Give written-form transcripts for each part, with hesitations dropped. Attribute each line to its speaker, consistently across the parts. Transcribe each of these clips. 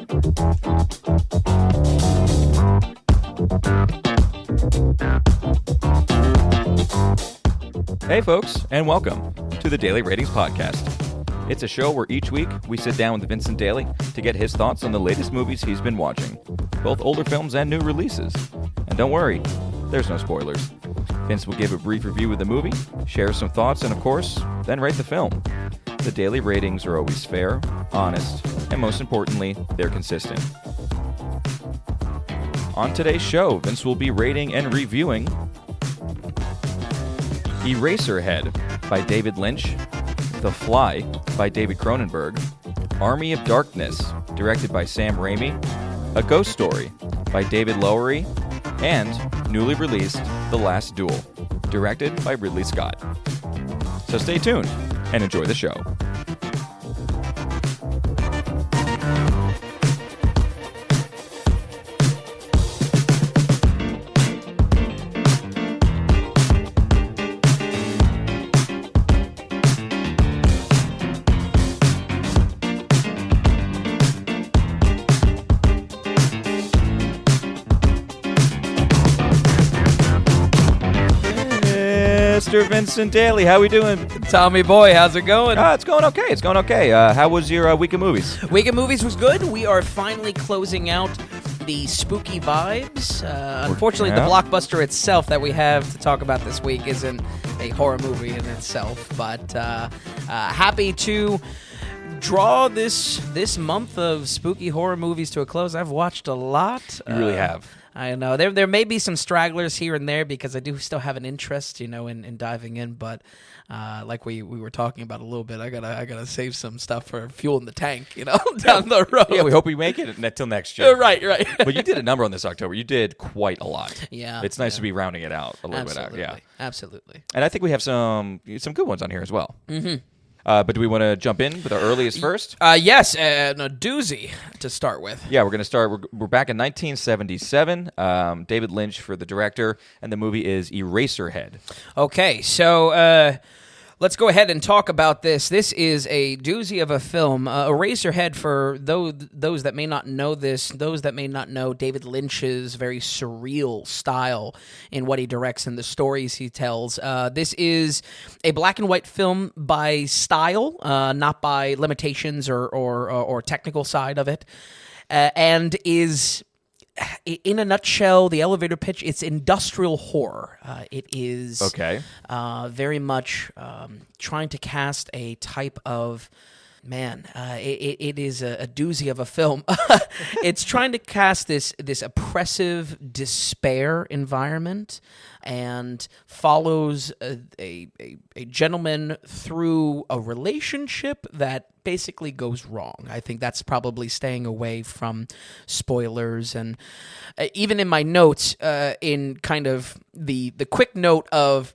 Speaker 1: Hey folks, and welcome to the Daily Ratings Podcast. It's a show where each week we sit down with Vincent Daly to get his thoughts on the latest movies he's been watching, both older films and new releases. And don't worry, there's no spoilers. Vince will give a brief review of the movie, share some thoughts, and of course, then rate the film. The daily ratings are always fair, honest, and most importantly, they're consistent. On today's show, Vince will be rating and reviewing Eraserhead by David Lynch, The Fly by David Cronenberg, Army of Darkness, directed by Sam Raimi, A Ghost Story by David Lowery, and newly released The Last Duel, directed by Ridley Scott. So stay tuned and enjoy the show. Mr. Vincent Daly, how we doing?
Speaker 2: Tommy boy, how's it going?
Speaker 1: It's going okay. It's going okay. How was your week of movies?
Speaker 2: Week of movies was good. We are finally closing out the spooky vibes. Unfortunately, the blockbuster itself that we have to talk about this week isn't a horror movie in itself, but happy to draw this month of spooky horror movies to a close. I've watched a lot.
Speaker 1: You really have.
Speaker 2: I know there may be some stragglers here and there because I do still have an interest, in diving in. But like we were talking about a little bit, I gotta save some stuff for fuel in the tank, down the road.
Speaker 1: Yeah, we hope we make it until next year.
Speaker 2: Right.
Speaker 1: But you did a number on this October. You did quite a lot.
Speaker 2: Yeah,
Speaker 1: it's nice to be rounding it out a little bit out. Yeah,
Speaker 2: absolutely.
Speaker 1: And I think we have some good ones on here as well.
Speaker 2: Mm-hmm.
Speaker 1: But do we want to jump in with our earliest first?
Speaker 2: Yes, a doozy to start with.
Speaker 1: Yeah, we're going to start. We're back in 1977. David Lynch for the director, and the movie is Eraserhead.
Speaker 2: Okay, so let's go ahead and talk about this. This is a doozy of a film. Eraserhead, for those that may not know this, those that may not know David Lynch's very surreal style in what he directs and the stories he tells. This is a black and white film by style, not by limitations or technical side of it, and is, in a nutshell, the elevator pitch, it's industrial horror. It is very much trying to cast a type of, it is a doozy of a film. It's trying to cast this oppressive despair environment and follows a gentleman through a relationship that basically goes wrong. I think that's probably staying away from spoilers. And even in my notes, in kind of the quick note of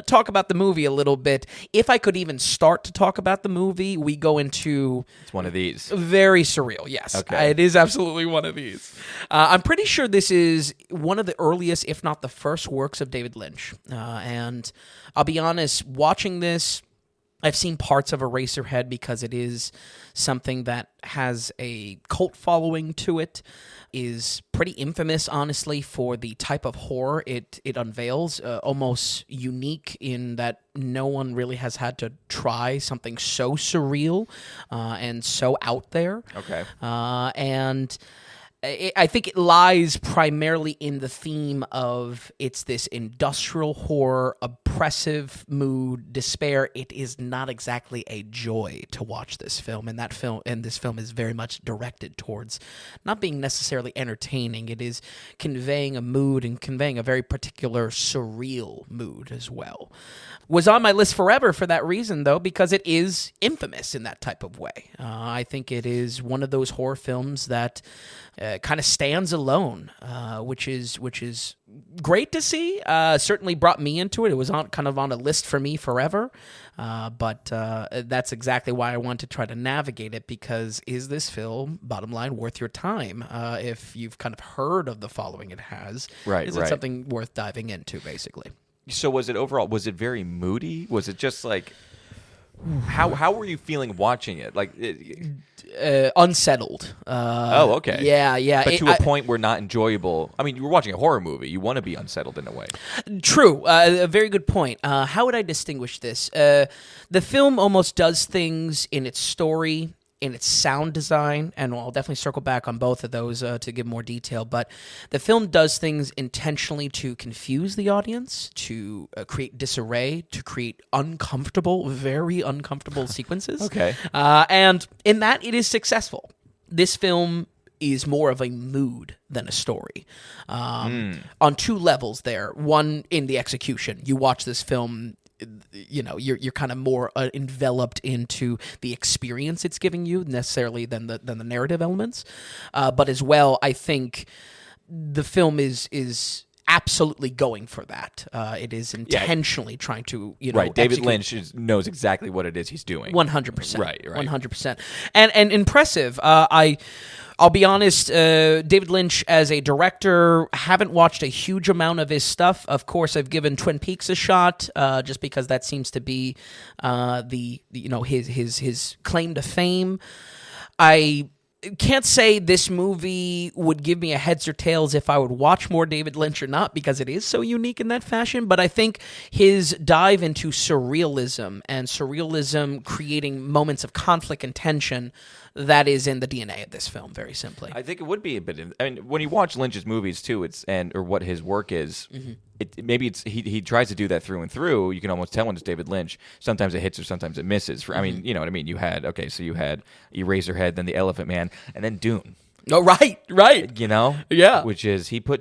Speaker 2: talk about the movie a little bit, if I could even start to talk about the movie, we go into...
Speaker 1: It's one of these.
Speaker 2: Very surreal, yes.
Speaker 1: Okay.
Speaker 2: It is absolutely one of these. I'm pretty sure this is one of the earliest, if not the first, works of David Lynch. And I'll be honest, watching this, I've seen parts of Eraserhead because it is something that has a cult following to it, is pretty infamous, honestly, for the type of horror it unveils, almost unique in that no one really has had to try something so surreal and so out there.
Speaker 1: Okay.
Speaker 2: And I think it lies primarily in the theme of it's this industrial horror, oppressive mood, despair. It is not exactly a joy to watch this film, and this film is very much directed towards not being necessarily entertaining. It is conveying a mood and conveying a very particular surreal mood as well. Was on my list forever for that reason, though, because it is infamous in that type of way. I think it is one of those horror films that kind of stands alone, which is great to see. Certainly brought me into it. It was kind of on a list for me forever, but that's exactly why I want to try to navigate it, because is this film, bottom line, worth your time? If you've kind of heard of the following it has, is it something worth diving into, basically?
Speaker 1: So was it overall, was it very moody? Was it just like How were you feeling watching it? Like,
Speaker 2: Unsettled.
Speaker 1: oh, okay.
Speaker 2: Yeah.
Speaker 1: But to a point where not enjoyable. I mean, you were watching a horror movie. You want to be unsettled in a way.
Speaker 2: True. A very good point. How would I distinguish this? The film almost does things in its story, in its sound design, and I'll definitely circle back on both of those to give more detail, but the film does things intentionally to confuse the audience, to create disarray, to create very uncomfortable sequences.
Speaker 1: Okay.
Speaker 2: And in that, it is successful. This film is more of a mood than a story. On two levels there. One, in the execution. You watch this film, you're kind of more enveloped into the experience it's giving you necessarily than the narrative elements. But as well, I think the film is absolutely going for that. It is intentionally trying to,
Speaker 1: right. David Lynch knows exactly what it is he's doing.
Speaker 2: 100%.
Speaker 1: Right.
Speaker 2: 100%. And impressive. I'll be honest, David Lynch as a director, haven't watched a huge amount of his stuff. Of course, I've given Twin Peaks a shot, just because that seems to be his claim to fame. I can't say this movie would give me a heads or tails if I would watch more David Lynch or not, because it is so unique in that fashion. But I think his dive into surrealism and surrealism creating moments of conflict and tension, that is in the DNA of this film, very simply.
Speaker 1: I think it would be a bit. I mean, when you watch Lynch's movies too, or what his work is, he tries to do that through and through. You can almost tell when it's David Lynch. Sometimes it hits or sometimes it misses. I mean, you know what I mean. You had Eraserhead, then The Elephant Man, and then Dune.
Speaker 2: Oh, right.
Speaker 1: Yeah. Which is you get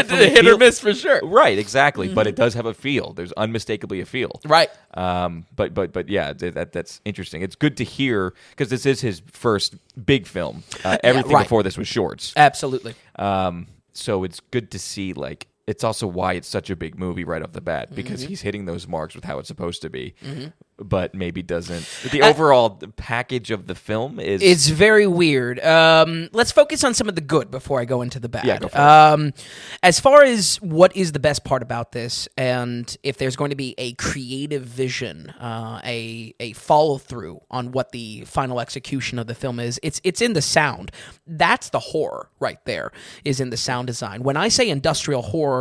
Speaker 2: the hit or miss for sure.
Speaker 1: Right, exactly. But it does have a feel. There's unmistakably a feel.
Speaker 2: Right.
Speaker 1: But yeah, that's interesting. It's good to hear because this is his first big film. Everything before this was shorts.
Speaker 2: Absolutely.
Speaker 1: So it's good to see, like, it's also why it's such a big movie right off the bat, because he's hitting those marks with how it's supposed to be, but maybe doesn't. The overall package of the film is...
Speaker 2: It's very weird. Let's focus on some of the good before I go into the bad.
Speaker 1: Yeah, go for it.
Speaker 2: As far as what is the best part about this, and if there's going to be a creative vision, a follow-through on what the final execution of the film is, it's in the sound. That's the horror right there, is in the sound design. When I say industrial horror,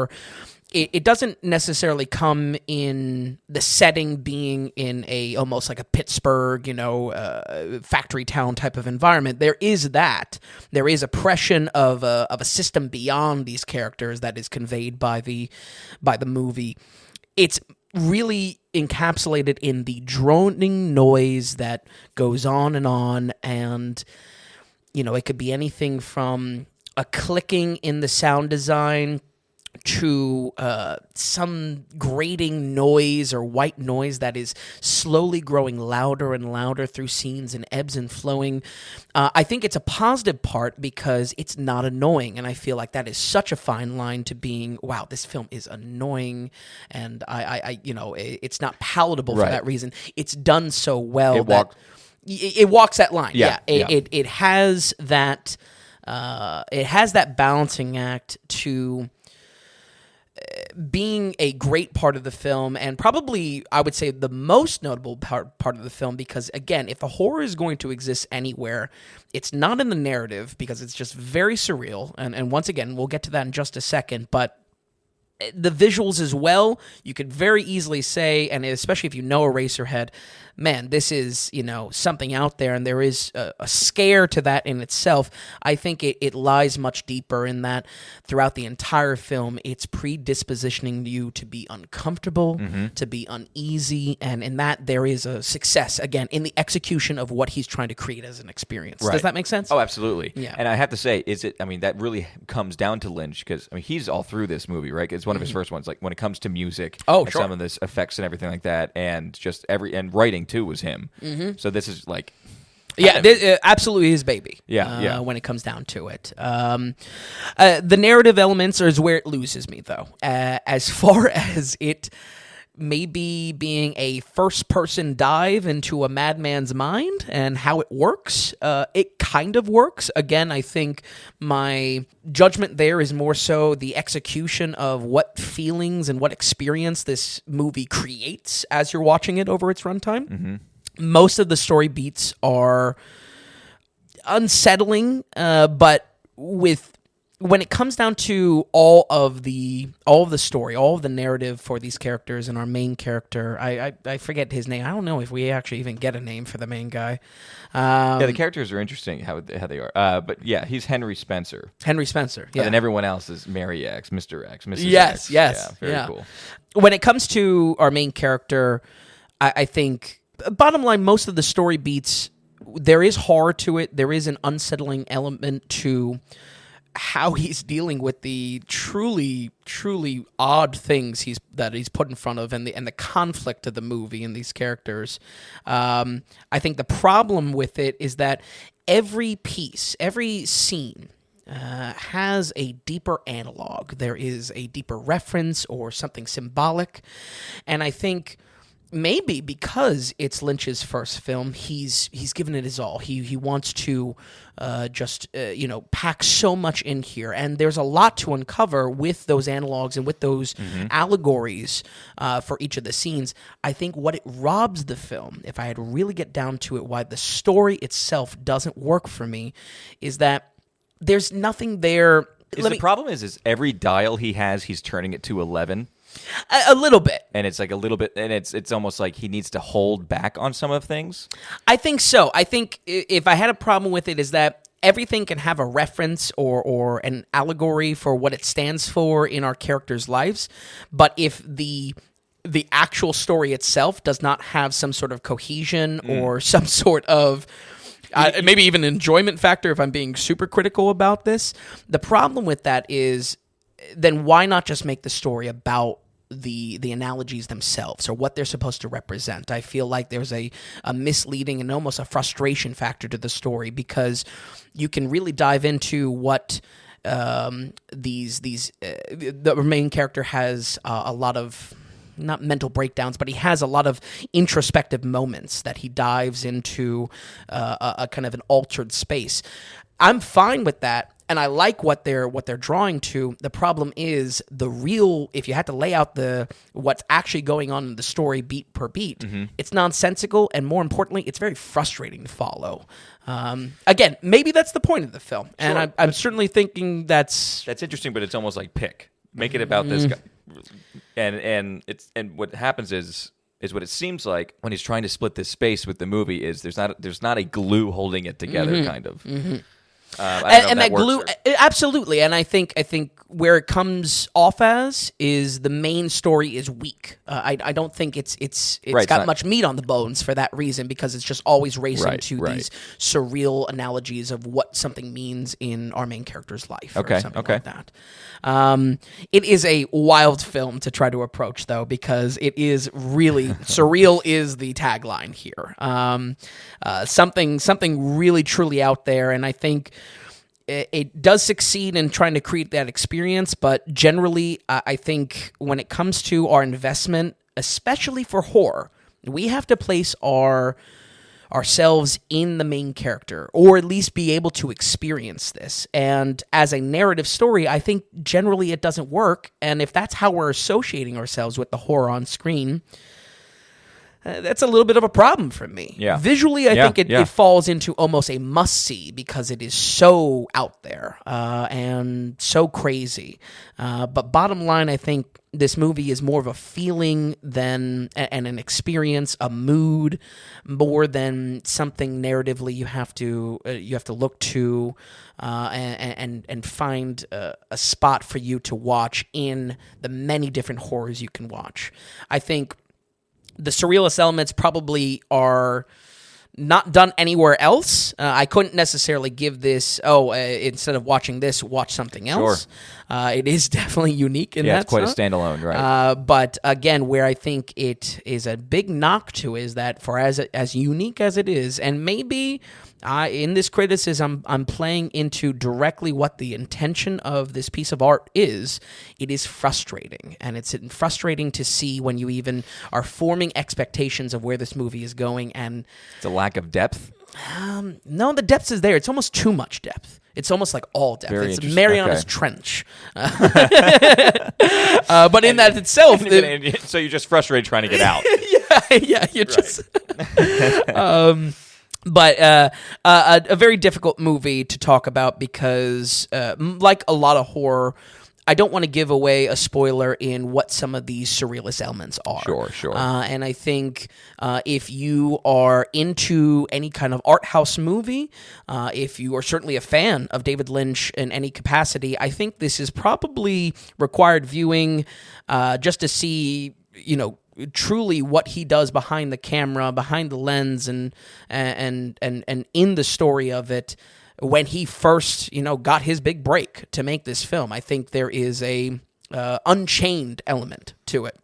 Speaker 2: it doesn't necessarily come in the setting being in a almost like a Pittsburgh, factory town type of environment. There is that. There is oppression of a system beyond these characters that is conveyed by the movie. It's really encapsulated in the droning noise that goes on, and it could be anything from a clicking in the sound design to some grating noise or white noise that is slowly growing louder and louder through scenes and ebbs and flowing. I think it's a positive part because it's not annoying, and I feel like that is such a fine line to being, wow, this film is annoying, and it's not palatable for that reason. It's done so well it walks that line. It has that. It has that balancing act to being a great part of the film, and probably, I would say, the most notable part of the film, because, again, if the horror is going to exist anywhere, it's not in the narrative, because it's just very surreal, and once again, we'll get to that in just a second, but the visuals as well, you could very easily say, and especially if you know Eraserhead, man, this is, something out there, and there is a scare to that in itself. I think it lies much deeper in that throughout the entire film, it's predispositioning you to be uncomfortable, to be uneasy, and in that there is a success, again, in the execution of what he's trying to create as an experience.
Speaker 1: Right.
Speaker 2: Does that make sense?
Speaker 1: Oh, absolutely.
Speaker 2: Yeah.
Speaker 1: And I have to say, that really comes down to Lynch, because, he's all through this movie, right? It's one of his first ones, like, when it comes to music, and some of this effects and everything like that, and just and writing too was him. So this is like,
Speaker 2: absolutely his baby. When it comes down to it, the narrative elements is where it loses me, though. As far as it maybe being a first-person dive into a madman's mind and how it works. It kind of works. Again, I think my judgment there is more so the execution of what feelings and what experience this movie creates as you're watching it over its runtime.
Speaker 1: Mm-hmm. Most
Speaker 2: of the story beats are unsettling, but when it comes down to all of the story, all of the narrative for these characters and our main character, I forget his name. I don't know if we actually even get a name for the main guy.
Speaker 1: The characters are interesting how they are. But yeah, he's Henry Spencer.
Speaker 2: Henry Spencer. Yeah.
Speaker 1: And then everyone else is Mary X, Mr. X, Mrs.
Speaker 2: Yes.
Speaker 1: X.
Speaker 2: Yes.
Speaker 1: Yeah, very cool.
Speaker 2: When it comes to our main character, I think bottom line, most of the story beats, there is horror to it. There is an unsettling element to how he's dealing with the truly, truly odd things that he's put in front of, and the conflict of the movie and these characters. I think the problem with it is that every piece, every scene has a deeper analog. There is a deeper reference or something symbolic, and I think maybe because it's Lynch's first film, he's given it his all. He wants to pack so much in here, and there's a lot to uncover with those analogs and with those allegories for each of the scenes. I think what it robs the film, if I had to really get down to it, why the story itself doesn't work for me, is that there's nothing there.
Speaker 1: The problem is every dial he has, he's turning it to 11.
Speaker 2: A little bit.
Speaker 1: And it's like a little bit, and it's almost like he needs to hold back on some of things.
Speaker 2: I think so. I think if I had a problem with it is that everything can have a reference or an allegory for what it stands for in our characters' lives, but if the actual story itself does not have some sort of cohesion or some sort of maybe even an enjoyment factor, if I'm being super critical about this, the problem with that is then why not just make the story about the analogies themselves or what they're supposed to represent? I feel like there's a misleading and almost a frustration factor to the story, because you can really dive into what the main character has a lot of, not mental breakdowns, but he has a lot of introspective moments that he dives into a kind of an altered space. I'm fine with that, and I like what they're drawing to. The problem is if you had to lay out what's actually going on in the story beat per beat, it's nonsensical, and more importantly, it's very frustrating to follow. Again, maybe that's the point of the film, and
Speaker 1: sure.
Speaker 2: I'm certainly thinking that's
Speaker 1: interesting, but it's almost like make it about this guy, and what happens is what it seems like when he's trying to split this space with the movie is there's not a glue holding it together, kind of.
Speaker 2: And that glue, absolutely. And I think where it comes off as is the main story is weak. I don't think it's got much meat on the bones for that reason, because it's just always racing to these surreal analogies of what something means in our main character's life. Or something like that. It is a wild film to try to approach, though, because it is really surreal is the tagline here. Something really truly out there, and I think it does succeed in trying to create that experience, but generally, I think when it comes to our investment, especially for horror, we have to place ourselves in the main character, or at least be able to experience this. And as a narrative story, I think generally it doesn't work, and if that's how we're associating ourselves with the horror on screen, that's a little bit of a problem for me.
Speaker 1: Yeah.
Speaker 2: Visually, I think it falls into almost a must-see, because it is so out there and so crazy. But bottom line, I think this movie is more of a feeling and an experience, a mood, more than something narratively you have to look to and find a spot for you to watch in the many different horrors you can watch. I think the surrealist elements probably are not done anywhere else. I couldn't necessarily give this, instead of watching this, watch something else. Sure. It is definitely unique in that
Speaker 1: it's quite
Speaker 2: sense.
Speaker 1: A standalone, right?
Speaker 2: But again, where I think it is a big knock to is that for as unique as it is, and maybe in this criticism, I'm playing into directly what the intention of this piece of art is. It is frustrating, and it's frustrating to see when you even are forming expectations of where this movie is going, and
Speaker 1: It's a lack of depth.
Speaker 2: no, the depth is there. It's almost too much depth. It's almost like all depth.
Speaker 1: Very
Speaker 2: It's
Speaker 1: interesting.
Speaker 2: Mariana's
Speaker 1: Okay.
Speaker 2: Trench. But in that itself,
Speaker 1: So you're just frustrated trying to get out.
Speaker 2: yeah, you just. But a very difficult movie to talk about because, like a lot of horror, I don't want to give away a spoiler in what some of these surrealist elements are.
Speaker 1: Sure.
Speaker 2: And I think if you are into any kind of art house movie, if you are certainly a fan of David Lynch in any capacity, I think this is probably required viewing just to see, truly what he does behind the camera, behind the lens, and in the story of it. When he first, got his big break to make this film, I think there is a unchained element to it,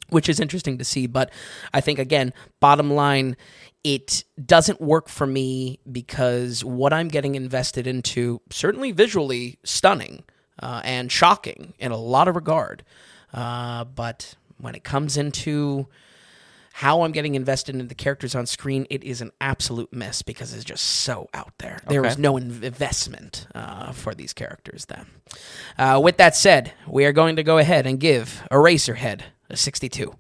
Speaker 2: which is interesting to see. But I think, again, bottom line, it doesn't work for me because what I'm getting invested into, certainly visually stunning and shocking in a lot of regard, but when it comes into how I'm getting invested in the characters on screen, it is an absolute miss because it's just so out there. There is no investment for these characters then. With that said, we are going to go ahead and give Eraserhead a 62.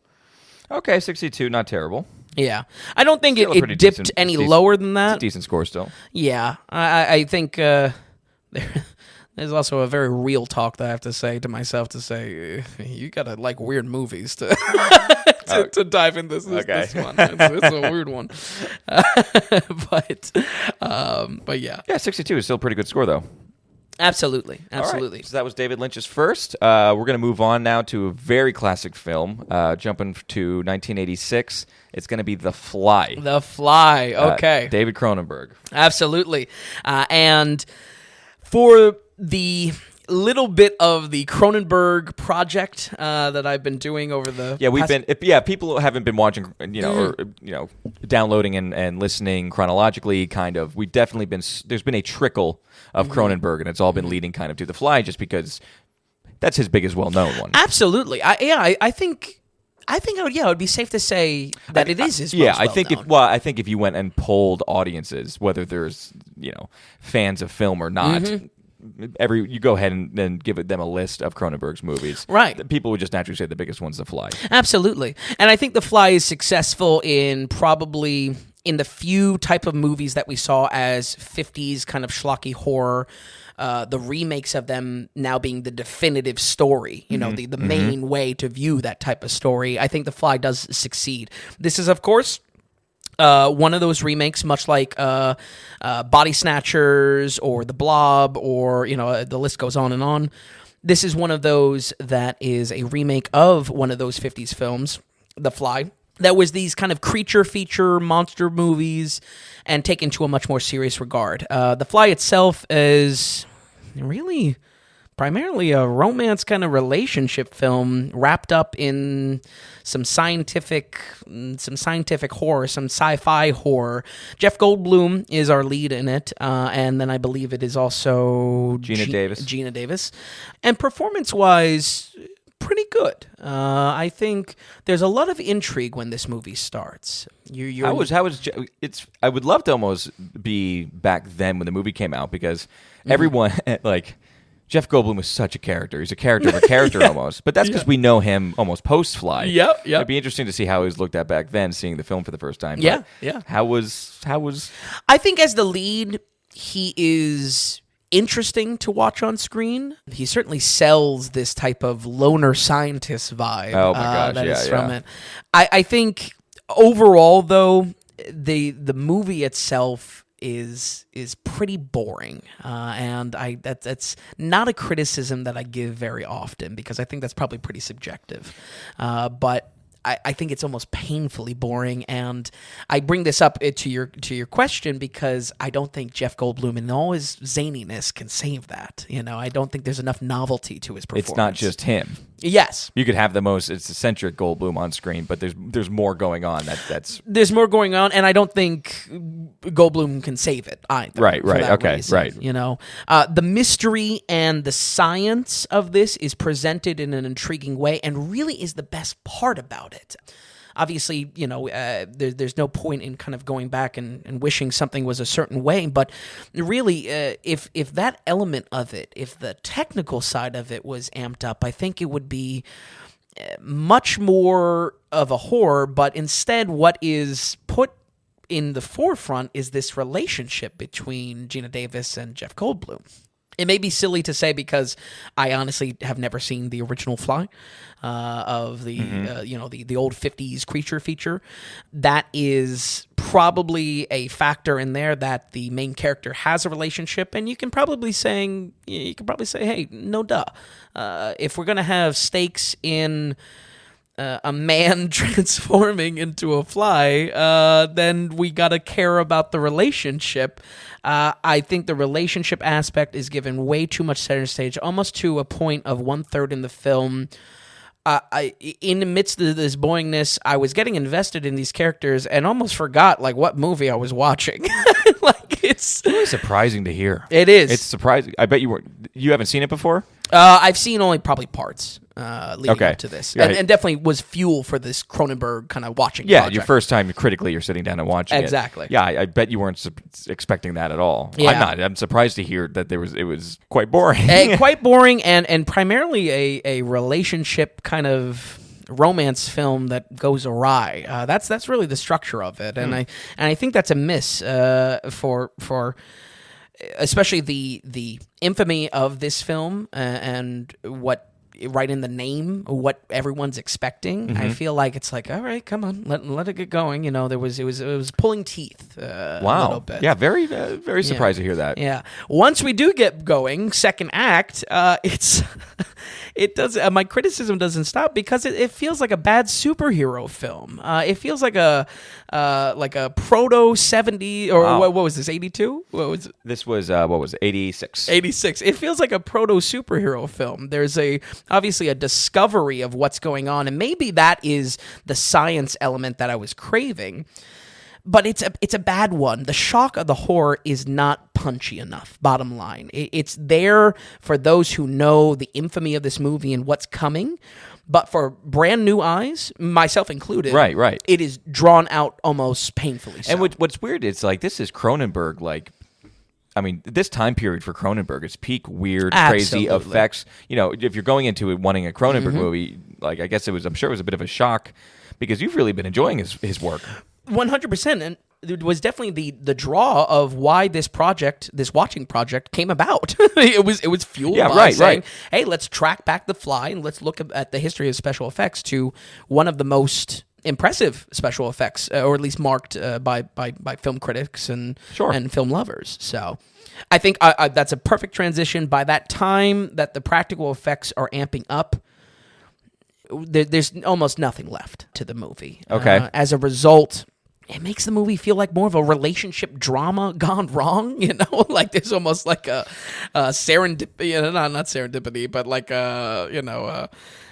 Speaker 1: Okay, 62, not terrible.
Speaker 2: Yeah. I don't think
Speaker 1: Still a
Speaker 2: it
Speaker 1: pretty
Speaker 2: dipped
Speaker 1: decent-
Speaker 2: any
Speaker 1: decent-
Speaker 2: lower than
Speaker 1: It's
Speaker 2: that.
Speaker 1: a decent score still.
Speaker 2: Yeah. I think there's also a very real talk that I have to say to myself to say, you gotta like weird movies to to dive in this one. It's a weird one. But yeah.
Speaker 1: Yeah, 62 is still a pretty good score, though.
Speaker 2: Absolutely.
Speaker 1: All right, so that was David Lynch's first. We're going to move on now to a very classic film, jumping to 1986. It's going to be The Fly.
Speaker 2: The Fly. Okay.
Speaker 1: David Cronenberg.
Speaker 2: Absolutely. And for the little bit of the Cronenberg project that I've been doing over the
Speaker 1: people who haven't been watching, or downloading and listening chronologically, kind of, we've definitely been, there's been a trickle of Cronenberg, and it's all been leading kind of to The Fly, just because that's his biggest well-known one.
Speaker 2: Absolutely. I think it would be safe to say that it is his most
Speaker 1: I think
Speaker 2: well-known.
Speaker 1: I think if you went and polled audiences, whether there's fans of film or not, you go ahead and then give them a list of Cronenberg's movies.
Speaker 2: Right.
Speaker 1: People would just naturally say the biggest one's The Fly.
Speaker 2: Absolutely. And I think The Fly is successful in probably in the few type of movies that we saw as 50s kind of schlocky horror, the remakes of them now being the definitive story, the main way to view that type of story. I think The Fly does succeed. This is, of course, one of those remakes, much like Body Snatchers or The Blob, or the list goes on and on. This is one of those that is a remake of one of those 50s films, The Fly, that was these kind of creature feature monster movies and taken to a much more serious regard. The Fly itself is really primarily a romance kind of relationship film wrapped up in some scientific horror, some sci-fi horror. Jeff Goldblum is our lead in it, and then I believe it is also Gina Davis. And performance-wise, pretty good. I think there's a lot of intrigue when this movie starts.
Speaker 1: I would love to almost be back then when the movie came out, because everyone Jeff Goldblum was such a character. He's a character of a character almost. But that's because we know him almost post-Fly.
Speaker 2: Yep.
Speaker 1: It'd be interesting to see how he was looked at back then, seeing the film for the first time.
Speaker 2: Yeah.
Speaker 1: How was?
Speaker 2: I think as the lead, he is interesting to watch on screen. He certainly sells this type of loner scientist vibe.
Speaker 1: Oh my gosh,
Speaker 2: that is
Speaker 1: yeah.
Speaker 2: from it. I think overall, though, the movie itself is pretty boring, and that's not a criticism that I give very often, because I think that's probably pretty subjective. But I think it's almost painfully boring, and I bring this up to your question because I don't think Jeff Goldblum in all his zaniness can save that. I don't think there's enough novelty to his performance.
Speaker 1: It's not just him.
Speaker 2: Yes.
Speaker 1: You could have the most eccentric Goldblum on screen, but there's more going on.
Speaker 2: There's more going on, and I don't think Goldblum can save it either.
Speaker 1: Right,
Speaker 2: for that
Speaker 1: okay,
Speaker 2: reason,
Speaker 1: right.
Speaker 2: You know, the mystery and the science of this is presented in an intriguing way, and really is the best part about it. Obviously, you know, there's no point in kind of going back and wishing something was a certain way, but really, if that element of it, if the technical side of it was amped up, I think it would be much more of a horror, but instead what is put in the forefront is this relationship between Gina Davis and Jeff Goldblum. It may be silly to say because I honestly have never seen the original Fly of the the old 50s creature feature. That is probably a factor in there that the main character has a relationship, and you can probably say, hey, no duh. If we're gonna have stakes in a man transforming into a fly, then we gotta care about the relationship. I think the relationship aspect is given way too much center stage, almost to a point of 1/3 in the film. In the midst of this boringness, I was getting invested in these characters and almost forgot like what movie I was watching. Like it's
Speaker 1: really surprising to hear.
Speaker 2: It is.
Speaker 1: It's surprising. I bet you haven't seen it before?
Speaker 2: I've seen only probably parts leading up to this,
Speaker 1: Yeah.
Speaker 2: and definitely was fuel for this Cronenberg kind of watching.
Speaker 1: Yeah,
Speaker 2: project.
Speaker 1: your first time critically, you're sitting down and watching
Speaker 2: Exactly.
Speaker 1: it. Yeah, I bet you weren't expecting that at all.
Speaker 2: Yeah.
Speaker 1: I'm not. I'm surprised to hear that it was quite boring.
Speaker 2: Quite boring, and primarily a relationship kind of romance film that goes awry. That's really the structure of it, and I think that's a miss for especially the infamy of this film and what right in the name, what everyone's expecting. I feel like it's like, all right, come on, let it get going. You know, it was pulling teeth. A little bit.
Speaker 1: Yeah, very very surprised to hear that.
Speaker 2: Yeah. Once we do get going, second act, it does. My criticism doesn't stop because it feels like a bad superhero film. It feels like a proto 70 or what was this, 82? What was it?
Speaker 1: This was what was it, 86?
Speaker 2: 86. It feels like a proto superhero film. There's obviously a discovery of what's going on, and maybe that is the science element that I was craving. But it's a bad one. The shock of the horror is not punchy enough, bottom line. It's there for those who know the infamy of this movie and what's coming. But for brand new eyes, myself included,
Speaker 1: right,
Speaker 2: it is drawn out almost painfully so.
Speaker 1: And what's weird is like this is Cronenberg, like, I mean, this time period for Cronenberg is peak weird, crazy effects. You know, if you're going into it wanting a Cronenberg movie, like I guess I'm sure it was a bit of a shock because you've really been enjoying his work.
Speaker 2: 100%, and it was definitely the draw of why this watching project came about. it was fueled by saying, hey, let's track back The Fly and let's look at the history of special effects to one of the most impressive special effects, or at least marked by film critics and film lovers. So I think that's a perfect transition. By that time that the practical effects are amping up, there's almost nothing left to the movie.
Speaker 1: Okay.
Speaker 2: As a result, it makes the movie feel like more of a relationship drama gone wrong, you know? Like there's almost like a serendipity, not serendipity, but like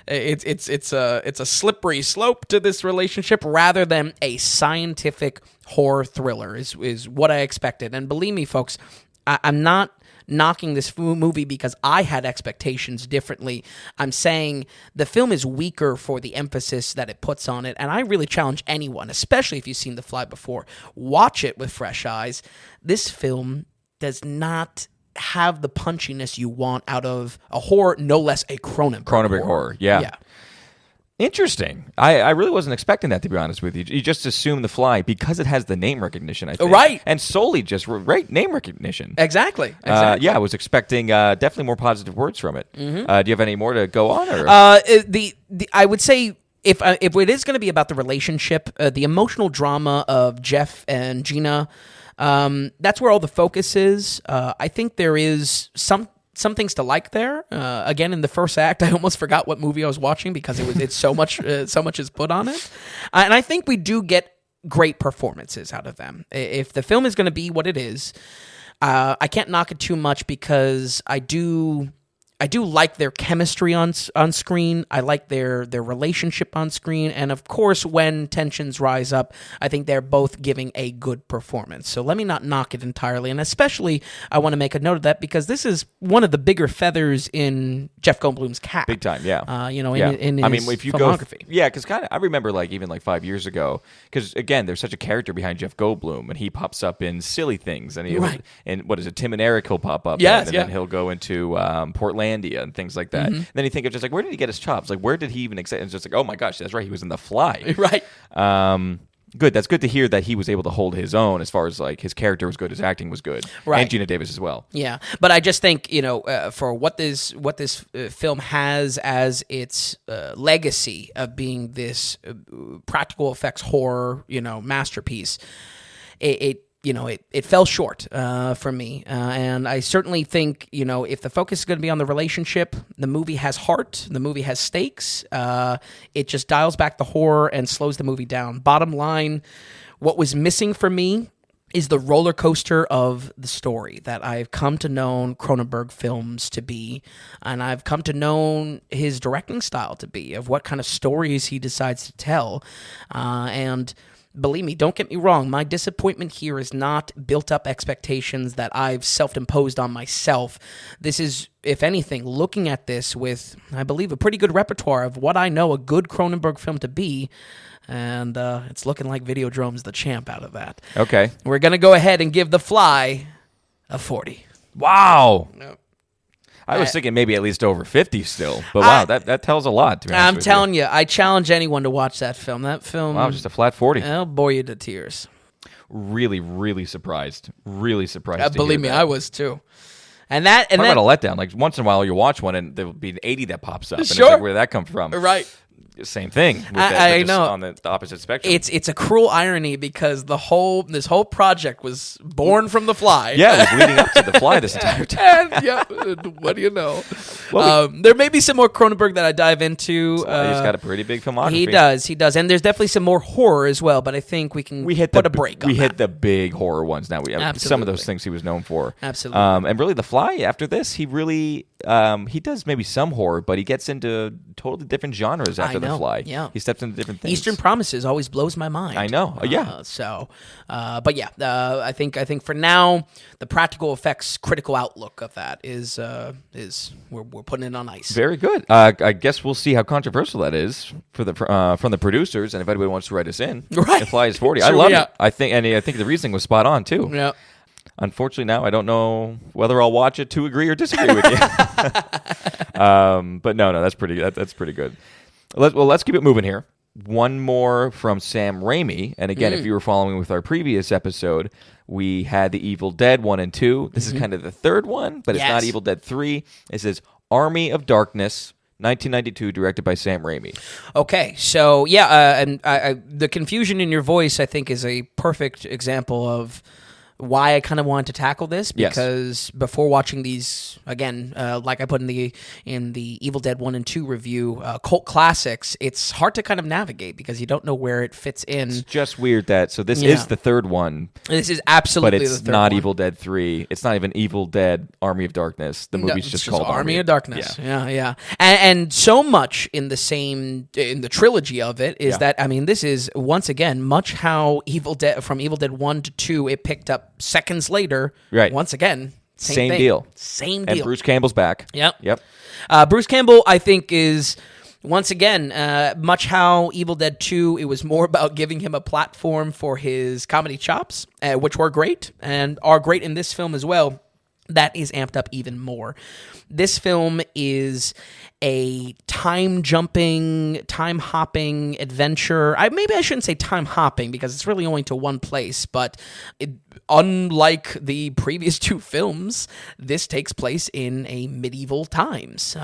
Speaker 2: it's a slippery slope to this relationship rather than a scientific horror thriller is what I expected. And believe me, folks, I'm not knocking this movie because I had expectations differently. I'm saying the film is weaker for the emphasis that it puts on it, and I really challenge anyone, especially if you've seen The Fly before, watch it with fresh eyes. This film does not have the punchiness you want out of a horror, no less a Cronenberg horror.
Speaker 1: Yeah. Interesting. I really wasn't expecting that, to be honest with you. You just assume The Fly because it has the name recognition, I think.
Speaker 2: Right.
Speaker 1: And solely just name recognition.
Speaker 2: Exactly.
Speaker 1: Yeah, I was expecting definitely more positive words from it.
Speaker 2: Mm-hmm.
Speaker 1: Do you have any more to go on? Or?
Speaker 2: I would say if it is going to be about the relationship, the emotional drama of Jeff and Gina, that's where all the focus is. I think there is some things to like there. Again, in the first act, I almost forgot what movie I was watching because it's so much is put on it. And I think we do get great performances out of them. If the film is going to be what it is, I can't knock it too much because I do do like their chemistry on screen. I like their relationship on screen, and of course, when tensions rise up, I think they're both giving a good performance. So let me not knock it entirely, and especially I want to make a note of that because this is one of the bigger feathers in Jeff Goldblum's cap.
Speaker 1: Big time, yeah.
Speaker 2: In his
Speaker 1: I mean, if you
Speaker 2: filmography.
Speaker 1: because kind of I remember even 5 years ago, because again, there's such a character behind Jeff Goldblum, and he pops up in silly things, and and what is it, Tim and Eric he'll pop up, and then he'll go into Portlandia and things like that. And then you think of just where did he get his chops? Where did he even exist? It's just oh my gosh, that's right, he was in The Fly.
Speaker 2: Right.
Speaker 1: Good. That's good to hear that he was able to hold his own as far as his character was good, his acting was good,
Speaker 2: right.
Speaker 1: And Gina Davis as well.
Speaker 2: Yeah, but I just think for what this film has as its legacy of being this practical effects horror masterpiece, it fell short for me, and I certainly think if the focus is going to be on the relationship, the movie has heart, the movie has stakes. It just dials back the horror and slows the movie down. Bottom line, what was missing for me is the roller coaster of the story that I've come to know Cronenberg films to be, and I've come to know his directing style to be, of what kind of stories he decides to tell, and believe me, don't get me wrong, my disappointment here is not built-up expectations that I've self-imposed on myself. This is, if anything, looking at this with, I believe, a pretty good repertoire of what I know a good Cronenberg film to be, and it's looking like Videodrome's the champ out of that.
Speaker 1: Okay.
Speaker 2: We're going to go ahead and give The Fly a 40.
Speaker 1: Wow.
Speaker 2: Nope.
Speaker 1: I was thinking maybe at least over 50 still, but wow, that tells a lot. To be honest
Speaker 2: I'm telling you, I challenge anyone to watch that film. That film,
Speaker 1: wow, just a flat 40.
Speaker 2: It'll bore you to tears.
Speaker 1: Really, really surprised. Really surprised.
Speaker 2: Believe me,
Speaker 1: that.
Speaker 2: I was too. And
Speaker 1: talk about a letdown. Once in a while, you watch one and there will be an 80 that pops up. And
Speaker 2: Sure.
Speaker 1: It's where did that come from?
Speaker 2: Right.
Speaker 1: Same thing.
Speaker 2: I know
Speaker 1: on the opposite spectrum.
Speaker 2: It's a cruel irony because this whole project was born from The Fly.
Speaker 1: Yeah, it was leading up to The Fly this entire time.
Speaker 2: And what do you know? There may be some more Cronenberg that I dive into.
Speaker 1: He's got a pretty big filmography.
Speaker 2: He does, and there's definitely some more horror as well. But I think we put a break on that.
Speaker 1: We hit the big horror ones now. We have some of those things he was known for.
Speaker 2: Absolutely.
Speaker 1: And really, The Fly. After this, he really he does maybe some horror, but he gets into totally different genres after The Fly.
Speaker 2: Yeah.
Speaker 1: He steps into different things.
Speaker 2: Eastern Promises always blows my mind.
Speaker 1: I know. Yeah.
Speaker 2: I think for now the practical effects critical outlook of that is we're putting it on ice.
Speaker 1: Very good. I guess we'll see how controversial that is for from the producers, and if anybody wants to write us in.
Speaker 2: Right.
Speaker 1: The Fly is 40.
Speaker 2: Sure,
Speaker 1: I love
Speaker 2: yeah.
Speaker 1: it. I think the reasoning was spot on too.
Speaker 2: Yeah.
Speaker 1: Unfortunately, now I don't know whether I'll watch it to agree or disagree with you. But no, that's pretty good. Let's keep it moving here. One more from Sam Raimi, and again, if you were following with our previous episode, we had the Evil Dead 1 and 2. This is kind of the third one, but it's not Evil Dead 3. It says Army of Darkness, 1992, directed by Sam Raimi.
Speaker 2: Okay, so and the confusion in your voice, I think, is a perfect example of why I kind of wanted to tackle this, because before watching these, again, like I put in the Evil Dead 1 and 2 review, cult classics, it's hard to kind of navigate because you don't know where it fits in.
Speaker 1: It's just weird that, so this is the third one.
Speaker 2: This is absolutely
Speaker 1: the third one. But it's not Evil Dead 3. It's not even Evil Dead Army of Darkness. The movie's just called
Speaker 2: Army of Darkness. Yeah. And so much in the trilogy of it is that, I mean, this is, once again, much how from Evil Dead 1 to 2, it picked up seconds later.
Speaker 1: Right.
Speaker 2: Once again, same
Speaker 1: deal.
Speaker 2: Same deal.
Speaker 1: And Bruce Campbell's back.
Speaker 2: Yep. Bruce Campbell, I think, is once again much how Evil Dead 2. It was more about giving him a platform for his comedy chops, which were great and are great in this film as well. That is amped up even more. This film is a time-jumping, time-hopping adventure. Maybe I shouldn't say time-hopping because it's really only to one place, but unlike the previous two films, this takes place in a medieval times.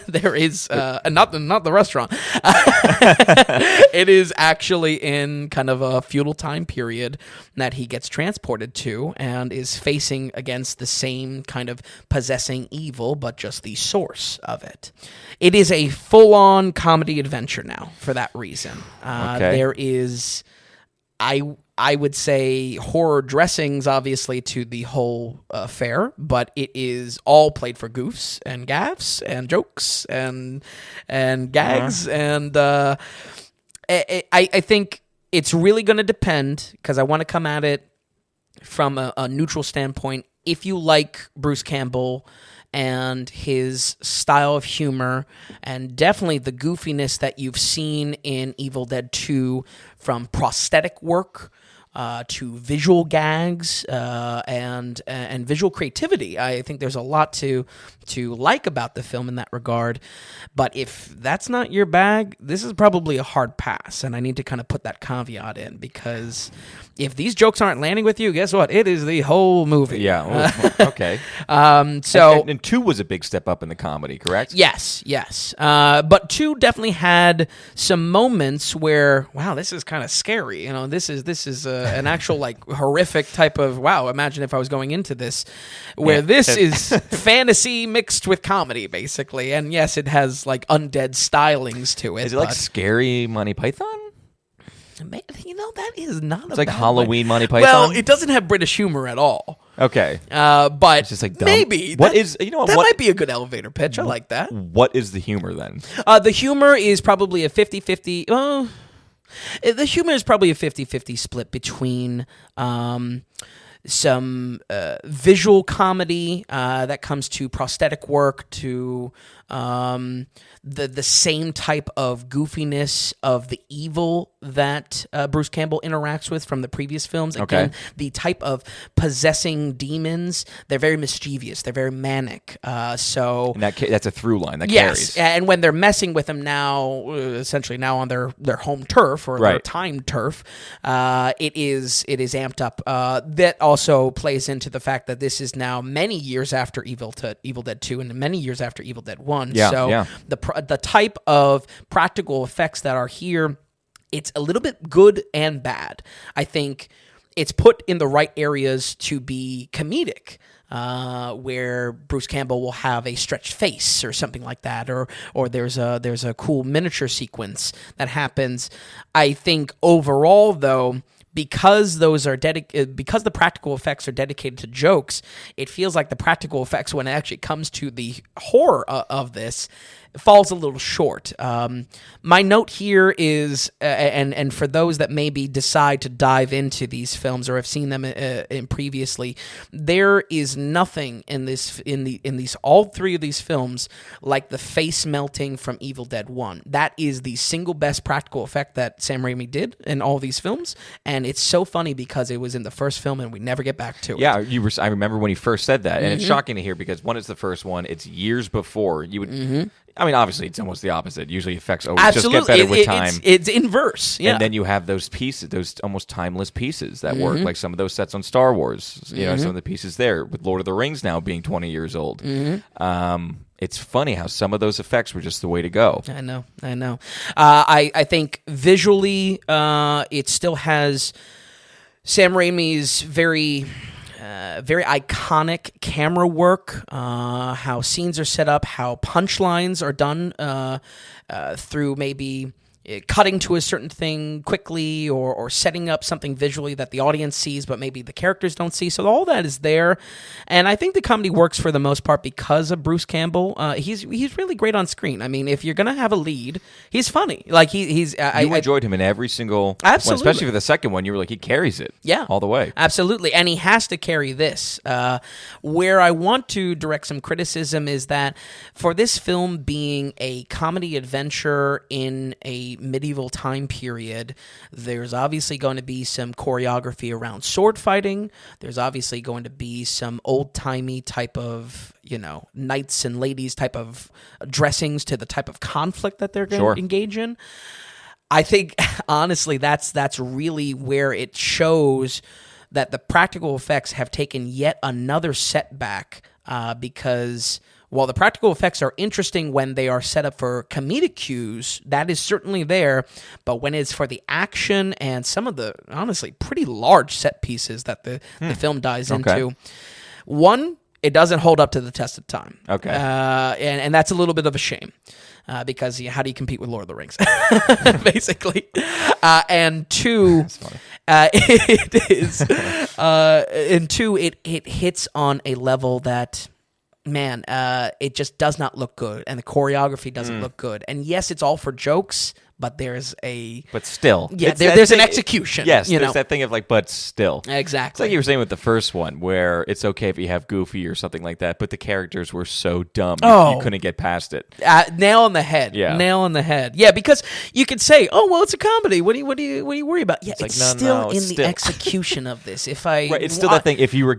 Speaker 2: There is, not the restaurant. It is actually in kind of a feudal time period that he gets transported to and is facing against the same kind of possessing evil, but just the source of it. It is a full-on comedy adventure now for that reason. There is I would say horror dressings, obviously, to the whole affair, but it is all played for goofs and gaffs and jokes and gags, and I think it's really going to depend, because I want to come at it from a neutral standpoint. If you like Bruce Campbell and his style of humor, and definitely the goofiness that you've seen in Evil Dead 2, from prosthetic work to visual gags and visual creativity, I think there's a lot to like about the film in that regard. But if that's not your bag, this is probably a hard pass, and I need to kind of put that caveat in, because if these jokes aren't landing with you, guess what? It is the whole movie.
Speaker 1: Yeah. Okay. And 2 was a big step up in the comedy, correct?
Speaker 2: Yes. But 2 definitely had some moments where, wow, this is kind of scary. You know, this is an actual like horrific type of, wow, imagine if I was going into this, where this is fantasy mixed with comedy, basically. And yes, it has like undead stylings to it.
Speaker 1: Is it like scary Monty Python?
Speaker 2: You know, that is not.
Speaker 1: It's like Halloween Monty Python.
Speaker 2: Well, it doesn't have British humor at all.
Speaker 1: Okay,
Speaker 2: but
Speaker 1: it's just like dumb.
Speaker 2: Maybe
Speaker 1: what
Speaker 2: might be a good elevator pitch. I like that.
Speaker 1: What is the humor then?
Speaker 2: The humor is probably a 50-50. The humor is probably a 50-50 split between some visual comedy that comes to prosthetic work, to the same type of goofiness of the evil that Bruce Campbell interacts with from the previous films. Again, the type of possessing demons, they're very mischievous, they're very manic. So
Speaker 1: and that's a through line that carries.
Speaker 2: Yes, and when they're messing with them now, essentially now on their home turf or their time turf, it is amped up. That also plays into the fact that this is now many years after Evil Dead 2 and many years after Evil Dead 1. The type of practical effects that are here, it's a little bit good and bad. I think it's put in the right areas to be comedic, where Bruce Campbell will have a stretched face or something like that, or there's a cool miniature sequence that happens. I think overall, though, because those are because the practical effects are dedicated to jokes, it feels like the practical effects, when it actually comes to the horror of this, falls a little short. My note here is, and for those that maybe decide to dive into these films or have seen them in previously, there is nothing in these all three of these films like the face melting from Evil Dead 1. That is the single best practical effect that Sam Raimi did in all these films, and it's so funny because it was in the first film and we never get back to it.
Speaker 1: Yeah, I remember when he first said that, and it's shocking to hear because one is the first one, it's years before you would. I mean, obviously, it's almost the opposite. Usually, effects always just get better with time.
Speaker 2: It's inverse, yeah.
Speaker 1: And then you have those pieces, those almost timeless pieces that work, like some of those sets on Star Wars. You know, some of the pieces there, with Lord of the Rings now being 20 years old. It's funny how some of those effects were just the way to go.
Speaker 2: I know. I think visually, it still has Sam Raimi's very iconic camera work, how scenes are set up, how punchlines are done through maybe cutting to a certain thing quickly or setting up something visually that the audience sees but maybe the characters don't see. So all that is there, and I think the comedy works for the most part because of Bruce Campbell. He's really great on screen. I mean, if you're gonna have a lead, he's funny. Like you
Speaker 1: enjoyed him in every single
Speaker 2: absolutely
Speaker 1: one, especially for the second one. You were like, he carries it, all the way,
Speaker 2: absolutely, and he has to carry this. Where I want to direct some criticism is that for this film being a comedy adventure in a medieval time period, there's obviously going to be some choreography around sword fighting. There's obviously going to be some old-timey type of, knights and ladies type of dressings to the type of conflict that they're going to engage in. I think, honestly, that's really where it shows that the practical effects have taken yet another setback, because while the practical effects are interesting when they are set up for comedic cues, that is certainly there, but when it's for the action and some of the, honestly, pretty large set pieces that the film dives into, one, it doesn't hold up to the test of time.
Speaker 1: Okay.
Speaker 2: And that's a little bit of a shame. Because how do you compete with Lord of the Rings, basically? And two, it is, and two, it hits on a level that, man, it just does not look good, and the choreography doesn't look good. And yes, it's all for jokes, but there's a...
Speaker 1: But still.
Speaker 2: Yeah, there's an execution.
Speaker 1: Yes, there's that thing of like, but still.
Speaker 2: Exactly.
Speaker 1: It's like you were saying with the first one, where it's okay if you have Goofy or something like that, but the characters were so dumb, you couldn't get past it.
Speaker 2: Nail on the head.
Speaker 1: Yeah.
Speaker 2: Nail on the head. Yeah, because you could say, oh, well, it's a comedy. What do you worry about? Yeah, it's still in the execution of this.
Speaker 1: Right, it's still that thing. If you were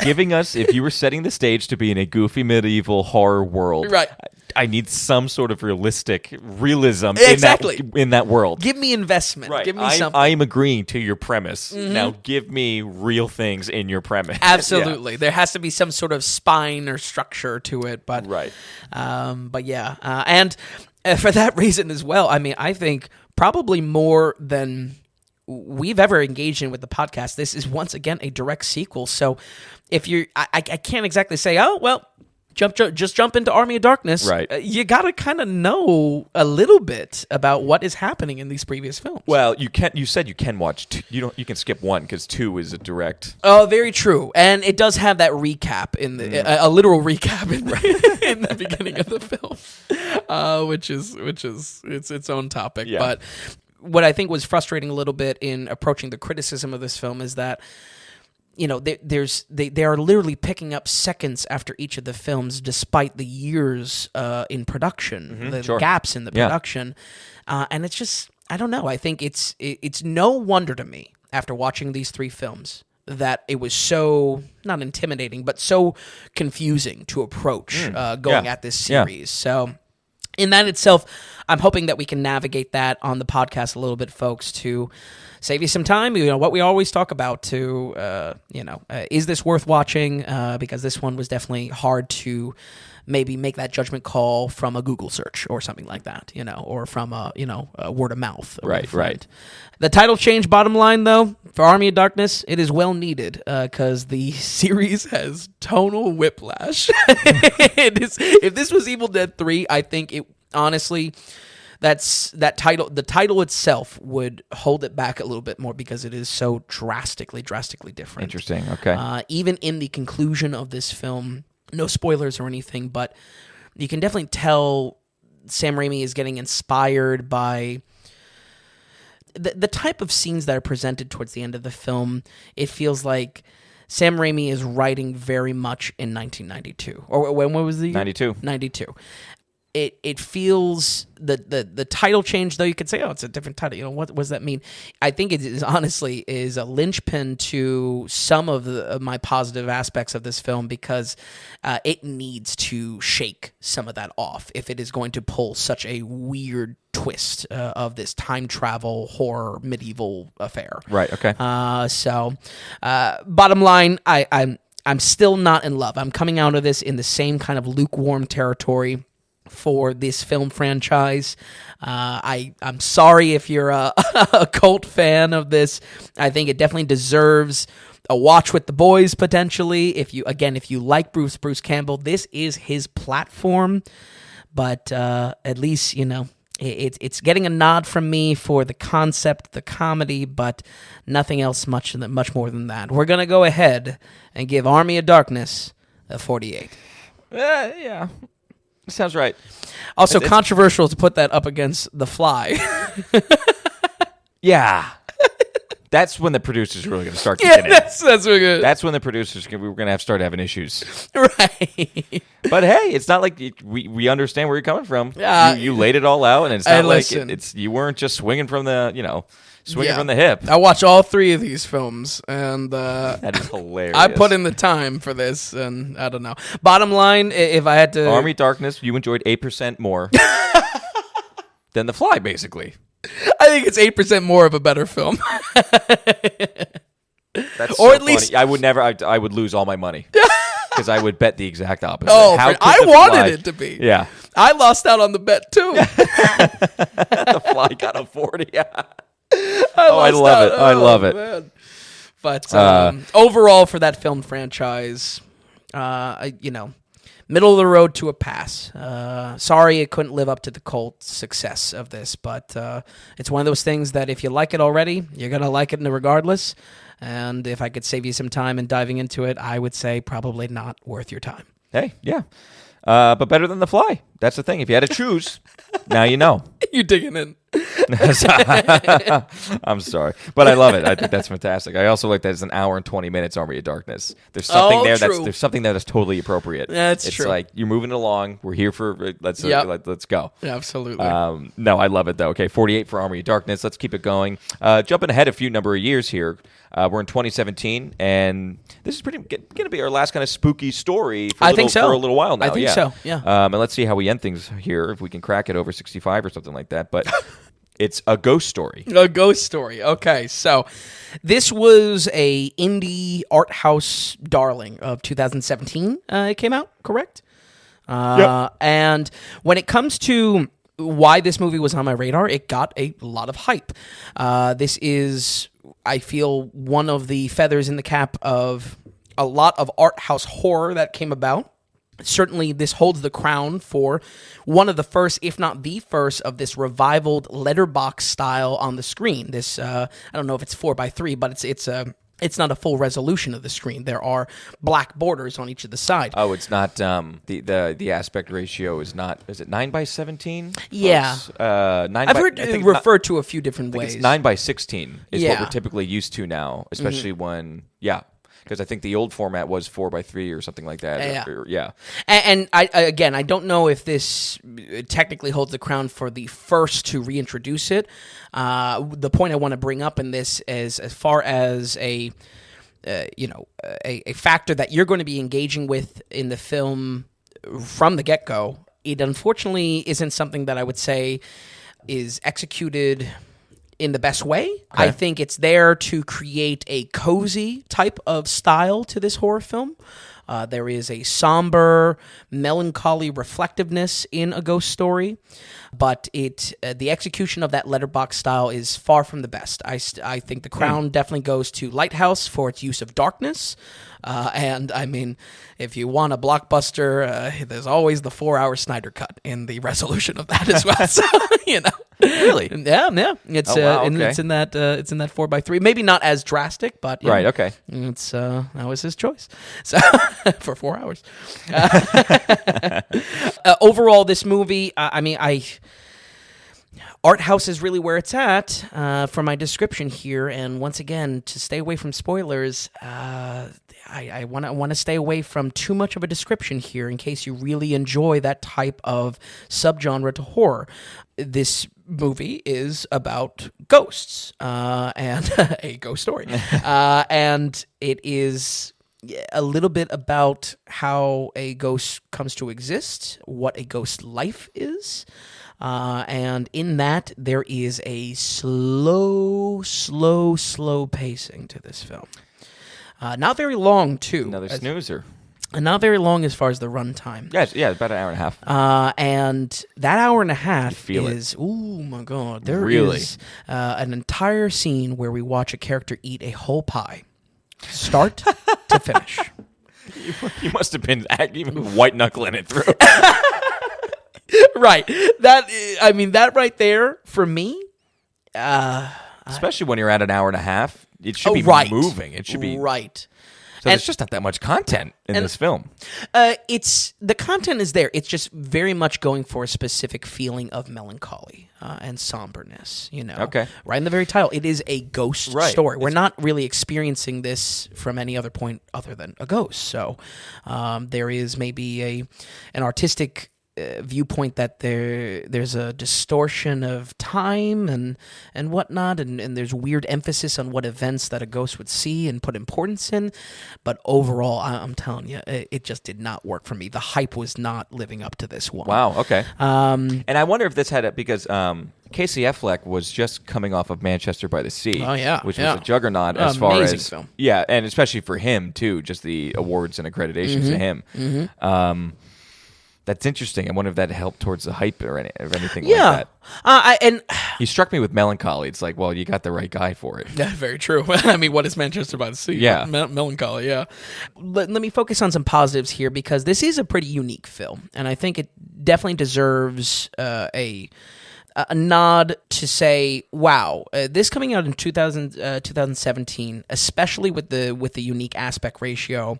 Speaker 1: setting the stage to be in a goofy medieval horror world,
Speaker 2: right.
Speaker 1: I need some sort of realism in that world.
Speaker 2: Give me investment.
Speaker 1: Right.
Speaker 2: Give me something.
Speaker 1: I'm agreeing to your premise. Now give me real things in your premise.
Speaker 2: Absolutely. There has to be some sort of spine or structure to it. But,
Speaker 1: right.
Speaker 2: But yeah. And for that reason as well, I mean, I think probably more than we've ever engaged in with the podcast, this is once again a direct sequel. So if you're, I can't exactly say, oh, well, just jump into Army of Darkness.
Speaker 1: Right.
Speaker 2: You got to kind of know a little bit about what is happening in these previous films.
Speaker 1: Well, you said you can watch two. You can skip one because 2 is a direct.
Speaker 2: Oh, very true. And it does have that recap in the a literal recap in the beginning of the film, which is its own topic.
Speaker 1: Yeah.
Speaker 2: But what I think was frustrating a little bit in approaching the criticism of this film is that, you know, they are literally picking up seconds after each of the films, despite the years in production, the gaps in the production, and it's just, I don't know. I think it's no wonder to me after watching these 3 films that it was so not intimidating, but so confusing to approach going at this series. Yeah. So, in that itself, I'm hoping that we can navigate that on the podcast a little bit, folks, to save you some time. You know, what we always talk about to, is this worth watching? Because this one was definitely hard to maybe make that judgment call from a Google search or something like that, or from a word of mouth.
Speaker 1: Right.
Speaker 2: The title change, bottom line, though, for Army of Darkness, it is well needed because the series has tonal whiplash. If this was Evil Dead 3, I think it honestly... the title itself would hold it back a little bit more because it is so drastically different.
Speaker 1: Interesting. Okay.
Speaker 2: Even in the conclusion of this film, no spoilers or anything, but you can definitely tell Sam Raimi is getting inspired by the type of scenes that are presented towards the end of the film. It feels like Sam Raimi is writing very much in 1992. Or when was the year?
Speaker 1: 92.
Speaker 2: 92. It feels the title change, though you could say, oh, it's a different title. What does that mean? I think it is honestly is a linchpin to some of my positive aspects of this film because it needs to shake some of that off if it is going to pull such a weird twist of this time travel horror medieval affair.
Speaker 1: Right. Okay.
Speaker 2: So, bottom line, I'm still not in love. I'm coming out of this in the same kind of lukewarm territory for this film franchise. I'm sorry if you're a cult fan of this. I think it definitely deserves a watch with the boys potentially. If you like Bruce Campbell, this is his platform. But at least it's getting a nod from me for the concept, the comedy, but nothing else much more than that. We're gonna go ahead and give Army of Darkness a 48.
Speaker 1: Yeah. Sounds right.
Speaker 2: Also controversial to put that up against The Fly.
Speaker 1: Yeah. That's when the producers are really going to start kicking in.
Speaker 2: That's
Speaker 1: when the producers we're going to start having issues.
Speaker 2: Right.
Speaker 1: But hey, it's not like we understand where you're coming from. You laid it all out, and it's not like it's you weren't just swinging from the from the hip.
Speaker 2: I watched all 3 of these films, and
Speaker 1: that is hilarious.
Speaker 2: I put in the time for this, and I don't know. Bottom line, if I had to...
Speaker 1: Army Darkness, you enjoyed 8% more than The Fly, basically.
Speaker 2: I think it's 8% more of a better film.
Speaker 1: That's so at least funny. I would lose all my money. Because I would bet the exact opposite.
Speaker 2: Oh, I wanted it to be.
Speaker 1: Yeah.
Speaker 2: I lost out on the bet, too.
Speaker 1: The Fly got a 40. I love it. I love it.
Speaker 2: Man. But overall, for that film franchise, middle of the road to a pass. Sorry it couldn't live up to the cult success of this, but it's one of those things that if you like it already, you're going to like it regardless. And if I could save you some time in diving into it, I would say probably not worth your time.
Speaker 1: Hey, yeah. But better than The Fly. That's the thing. If you had to choose, now you know.
Speaker 2: You're digging in.
Speaker 1: I'm sorry, but I love it. I think that's fantastic. I also like that it's an hour and 20 minutes Army of Darkness. There's something there's something there that's totally appropriate.
Speaker 2: That's
Speaker 1: it's
Speaker 2: true.
Speaker 1: It's like you're moving along. We're here for let's go.
Speaker 2: Absolutely.
Speaker 1: No, I love it though. Okay, 48 for Army of Darkness. Let's keep it going. Jumping ahead a few number of years here. We're in 2017, and this is going to be our last kind of spooky story for a little while now.
Speaker 2: I think so. Yeah.
Speaker 1: And let's see how we end things here. If we can crack it over 65 or something like that, but. It's a ghost story.
Speaker 2: A ghost story. Okay, so this was a indie art house darling of 2017. It came out, correct?
Speaker 1: Yep.
Speaker 2: And when it comes to why this movie was on my radar, it got a lot of hype. This is, I feel, one of the feathers in the cap of a lot of art house horror that came about. Certainly, this holds the crown for one of the first, if not the first, of this revivaled letterbox style on the screen. This, I don't know if it's 4:3, but it's not a full resolution of the screen. There are black borders on each of the sides.
Speaker 1: Oh, it's not the aspect ratio is not. Is it 9:17?
Speaker 2: Yeah, I've heard it referred to a few different ways.
Speaker 1: It's 9:16 is what we're typically used to now, especially when Because I think the old format was 4:3 or something like that.
Speaker 2: Yeah. And I don't know if this technically holds the crown for the first to reintroduce it. The point I want to bring up in this is as far as a factor that you're going to be engaging with in the film from the get-go. It unfortunately isn't something that I would say is executed in the best way.
Speaker 1: Okay.
Speaker 2: I think it's there to create a cozy type of style to this horror film. There is a somber, melancholy reflectiveness in A Ghost Story, but the execution of that letterbox style is far from the best. I think the crown definitely goes to Lighthouse for its use of darkness. And I mean, if you want a blockbuster, there's always the 4-hour Snyder cut in the resolution of that as well. So,
Speaker 1: Really?
Speaker 2: Yeah. It's it's in that 4:3. Maybe not as drastic, but
Speaker 1: right. Okay.
Speaker 2: It's that was his choice. So for 4 hours. Overall, this movie, art house is really where it's at for my description here. And once again, to stay away from spoilers, I want to stay away from too much of a description here in case you really enjoy that type of subgenre to horror. This movie is about ghosts and a ghost story. And it is a little bit about how a ghost comes to exist, what a ghost life is. And in that, there is a slow pacing to this film. Not very long, too.
Speaker 1: Another snoozer.
Speaker 2: Not very long as far as the runtime.
Speaker 1: Yeah, about an hour and a half.
Speaker 2: And that hour and a half
Speaker 1: is,
Speaker 2: oh my God, there
Speaker 1: really?
Speaker 2: Is an entire scene where we watch a character eat a whole pie, start to finish.
Speaker 1: You must have been white knuckling it through.
Speaker 2: Right. That right there, for me...
Speaker 1: especially when you're at an hour and a half, it should be moving. It should be...
Speaker 2: Right.
Speaker 1: So there's just not that much content in this film.
Speaker 2: The content is there. It's just very much going for a specific feeling of melancholy and somberness,
Speaker 1: Okay.
Speaker 2: Right in the very title. It is a ghost story. We're not really experiencing this from any other point other than a ghost. So there is maybe an artistic viewpoint that there's a distortion of time and whatnot, and there's weird emphasis on what events that a ghost would see and put importance in. But overall, I'm telling you, it just did not work for me. The hype was not living up to this one.
Speaker 1: Wow. Okay. And I wonder if this had it because Casey Affleck was just coming off of Manchester by the Sea.
Speaker 2: Oh yeah,
Speaker 1: which was a juggernaut as far
Speaker 2: amazing
Speaker 1: as
Speaker 2: film.
Speaker 1: Yeah, and especially for him too, just the awards and accreditations to him. That's interesting. I wonder if that helped towards the hype or anything like that.
Speaker 2: And
Speaker 1: he struck me with melancholy. It's like, well, you got the right guy for it.
Speaker 2: Yeah, very true. I mean, what is Manchester by the Sea?
Speaker 1: Yeah.
Speaker 2: Melancholy, yeah. Let me focus on some positives here because this is a pretty unique film, and I think it definitely deserves a nod to say, wow, this coming out in 2017, especially with the unique aspect ratio,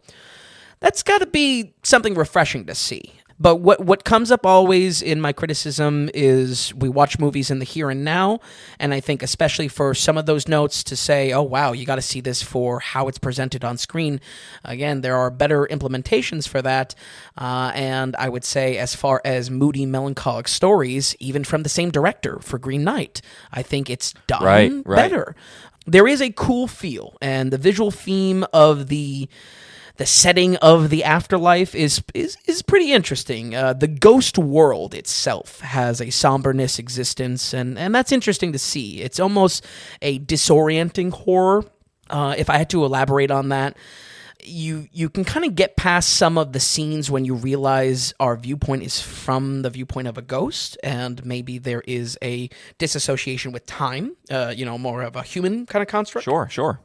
Speaker 2: that's got to be something refreshing to see. But what comes up always in my criticism is we watch movies in the here and now, and I think especially for some of those notes to say, oh, wow, you got to see this for how it's presented on screen. Again, there are better implementations for that, and I would say as far as moody, melancholic stories, even from the same director for Green Knight, I think it's done better. There is a cool feel, and the visual theme of the setting of the afterlife is pretty interesting. The ghost world itself has a somberness existence, and that's interesting to see. It's almost a disorienting horror. If I had to elaborate on that, you can kind of get past some of the scenes when you realize our viewpoint is from the viewpoint of a ghost, and maybe there is a disassociation with time, more of a human kind of construct.
Speaker 1: Sure.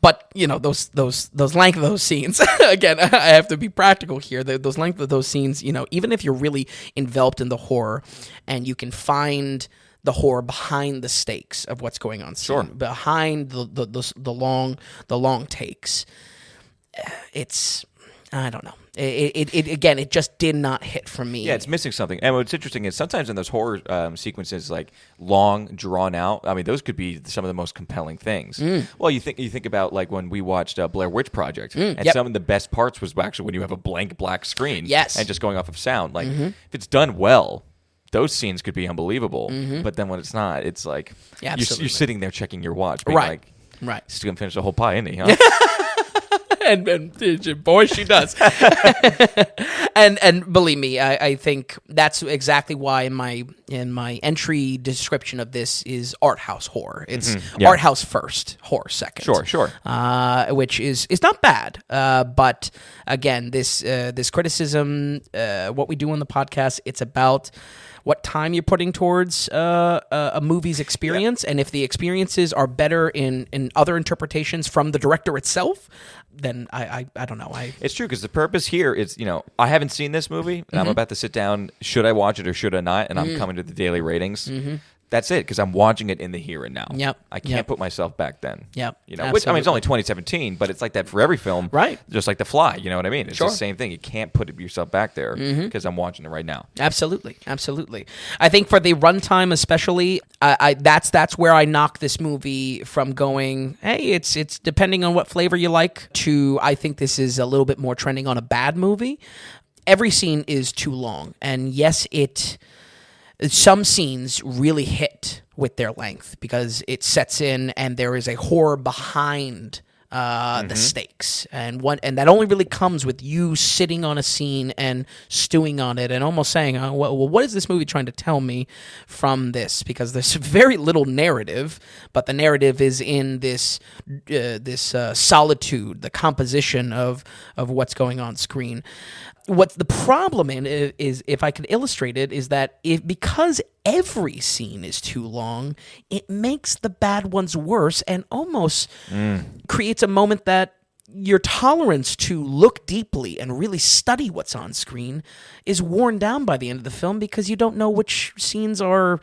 Speaker 2: But, those length of those scenes, again, I have to be practical here. Those length of those scenes, even if you're really enveloped in the horror and you can find the horror behind the stakes of what's going on scene, behind the long takes, it's, I don't know. It just did not hit for me.
Speaker 1: Yeah, it's missing something. And what's interesting is sometimes in those horror sequences, like long, drawn out, I mean, those could be some of the most compelling things. Well, you think about like when we watched Blair Witch Project, and some of the best parts was actually when you have a blank black screen, and just going off of sound. Like if it's done well, those scenes could be unbelievable. But then when it's not, it's like you're sitting there checking your watch, being like, still gonna finish the whole pie, isn't he? Huh?
Speaker 2: And boy, she does. and believe me, I think that's exactly why in my entry description of this is art house horror. It's art house first, horror second.
Speaker 1: Sure.
Speaker 2: Which is not bad. But again, this criticism, what we do on the podcast, it's about what time you're putting towards a movie's experience, and if the experiences are better in other interpretations from the director itself, then I don't know.
Speaker 1: It's true, because the purpose here is, I haven't seen this movie, and I'm about to sit down, should I watch it or should I not, and I'm coming to the daily ratings. That's it, because I'm watching it in the here and now. I can't put myself back then. Which, I mean, it's only 2017, but it's like that for every film.
Speaker 2: Right.
Speaker 1: Just like The Fly, you know what I mean? It's the same thing. You can't put yourself back there because I'm watching it right now.
Speaker 2: Absolutely. I think for the runtime especially, that's where I knock this movie from going, hey, it's depending on what flavor you like, to I think this is a little bit more trending on a bad movie. Every scene is too long, and yes, some scenes really hit with their length because it sets in and there is a horror behind the stakes, and that only really comes with you sitting on a scene and stewing on it and almost saying, well, what is this movie trying to tell me from this? Because there's very little narrative, but the narrative is in this solitude, the composition of what's going on screen. What the problem is, if I could illustrate it, is that because every scene is too long, it makes the bad ones worse and almost creates a moment that your tolerance to look deeply and really study what's on screen is worn down by the end of the film because you don't know which scenes are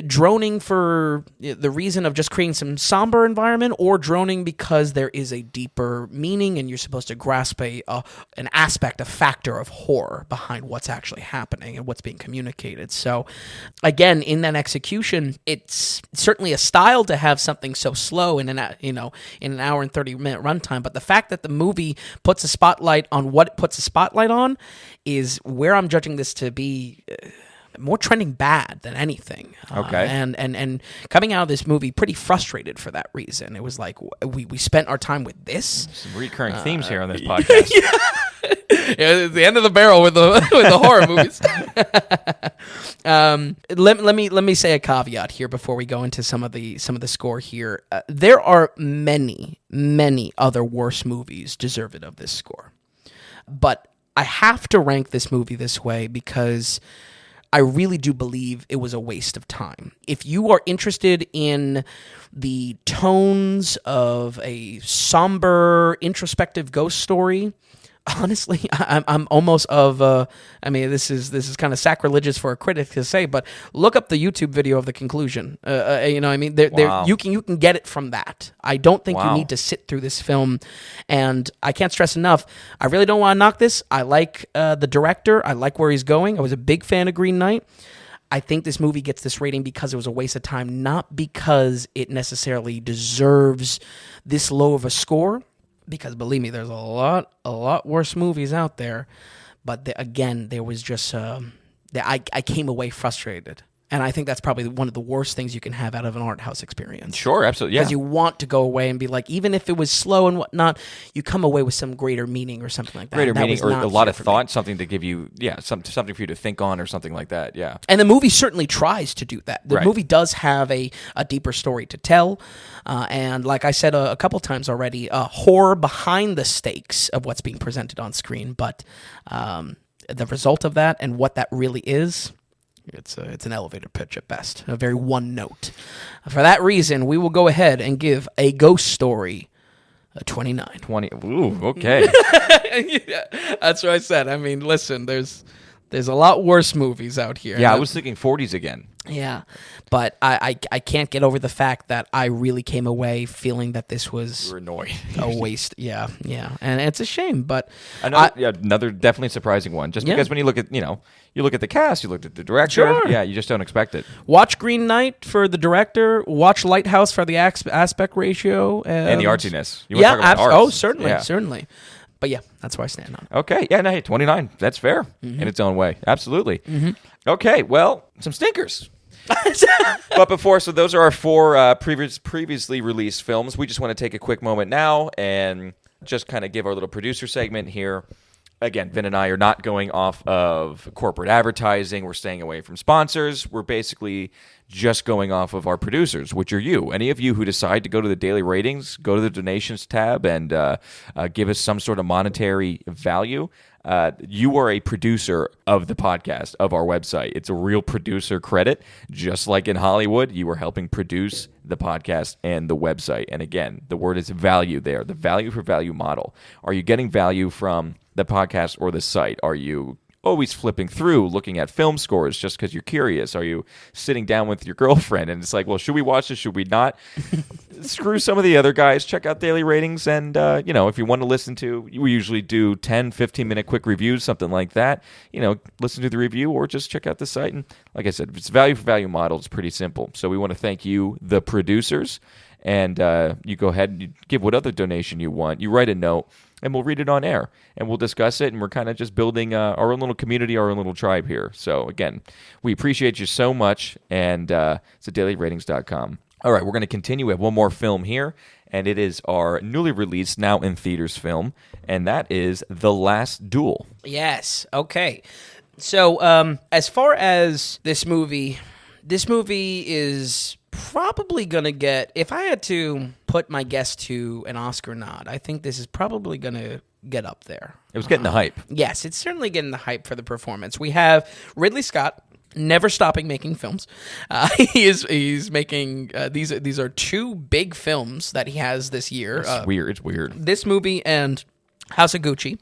Speaker 2: droning for the reason of just creating some somber environment, or droning because there is a deeper meaning and you're supposed to grasp an aspect, a factor of horror behind what's actually happening and what's being communicated. So again, in that execution, it's certainly a style to have something so slow in an hour and 30-minute runtime, but the fact that the movie puts a spotlight on what it puts a spotlight on is where I'm judging this to be more trending bad than anything.
Speaker 1: Okay.
Speaker 2: And coming out of this movie pretty frustrated for that reason. It was like, we spent our time with this.
Speaker 1: Some recurring themes here on this podcast.
Speaker 2: It's the end of the barrel with the horror movies. Let me say a caveat here before we go into some of the score here. There are many other worse movies deserving of this score, but I have to rank this movie this way because I really do believe it was a waste of time. If you are interested in the tones of a somber, introspective ghost story, honestly, I'm almost of. I mean, this is kind of sacrilegious for a critic to say, but look up the YouTube video of the conclusion. You know, what I mean,
Speaker 1: Wow.
Speaker 2: you can get it from that. I don't think
Speaker 1: Wow.
Speaker 2: you need to sit through this film, and I can't stress enough. I really don't want to knock this. I like the director. I like where he's going. I was a big fan of Green Knight. I think this movie gets this rating because it was a waste of time, not because it necessarily deserves this low of a score. Because believe me, there's a lot worse movies out there. But again, there was just I came away frustrated, and I think that's probably one of the worst things you can have out of an art house experience.
Speaker 1: Sure, absolutely, yeah.
Speaker 2: Because you want to go away and be like, even if it was slow and whatnot, you come away with some greater meaning or something like that.
Speaker 1: Greater
Speaker 2: That
Speaker 1: meaning
Speaker 2: was
Speaker 1: or
Speaker 2: not
Speaker 1: a lot
Speaker 2: here
Speaker 1: of
Speaker 2: for me.
Speaker 1: thought, something to give you, something for you to think on or something like that, yeah.
Speaker 2: And the movie certainly tries to do that. The
Speaker 1: Right.
Speaker 2: movie does have a deeper story to tell. And like I said a couple times already, horror behind the stakes of what's being presented on screen. But the result of that and what that really is, it's an elevator pitch at best, a very one note. For that reason, we will go ahead and give A Ghost Story a 29.
Speaker 1: 20, ooh, okay.
Speaker 2: That's what I said. I mean, listen, there's a lot worse movies out here.
Speaker 1: Yeah, I was thinking 40s again.
Speaker 2: Yeah, but I can't get over the fact that I really came away feeling that this
Speaker 1: You
Speaker 2: was
Speaker 1: were annoyed.
Speaker 2: a waste. Yeah, and it's a shame. But
Speaker 1: Another definitely surprising one. Just
Speaker 2: Yeah.
Speaker 1: because when you look at, you look at the cast, you look at the director,
Speaker 2: Sure.
Speaker 1: yeah, you just don't expect it.
Speaker 2: watch Green Knight for the director. Watch Lighthouse for the aspect ratio
Speaker 1: And the artsiness. You wanna talk about arts.
Speaker 2: Oh, certainly,
Speaker 1: Yeah.
Speaker 2: certainly. But yeah, that's where I stand on it.
Speaker 1: Okay, yeah, no, hey, 29, that's fair in its own way. Absolutely. Okay, well, some stinkers. But before, so those are our four previously released films. We just want to take a quick moment now and just kind of give our little producer segment here. Again, Vin and I are not going off of corporate advertising. We're staying away from sponsors. We're basically just going off of our producers, which are you. Any of you who decide to go to the daily ratings, go to the donations tab and give us some sort of monetary value. You are a producer of the podcast, of our website. It's a real producer credit. Just like in Hollywood, you are helping produce the podcast and the website. And again, the word is value there, the value for value model. Are you getting value from the podcast or the site? Are you always flipping through, looking at film scores just because you're curious? Are you sitting down with your girlfriend and it's like, well, should we watch this? Should we not? Screw some of the other guys. Check out daily ratings. And, if you want to listen to, we usually do 10, 15-minute quick reviews, something like that. Listen to the review or just check out the site. And like I said, if it's value for value model, it's pretty simple. So we want to thank you, the producers. And you go ahead and you give what other donation you want. You write a note, and we'll read it on air, and we'll discuss it, and we're kind of just building our own little community, our own little tribe here. So, again, we appreciate you so much, and it's at dailyratings.com. All right, we're going to continue. We have one more film here, and it is our newly released, now in theaters film, and that is The Last Duel.
Speaker 2: Yes. Okay. So, as far as this movie is probably going to get, if I had to put my guess to an Oscar nod, I think this is probably going to get up there.
Speaker 1: It was getting the hype.
Speaker 2: Yes, it's certainly getting the hype for the performance. We have Ridley Scott never stopping making films. He's making these are two big films that he has this year.
Speaker 1: It's weird. It's weird.
Speaker 2: This movie and House of Gucci,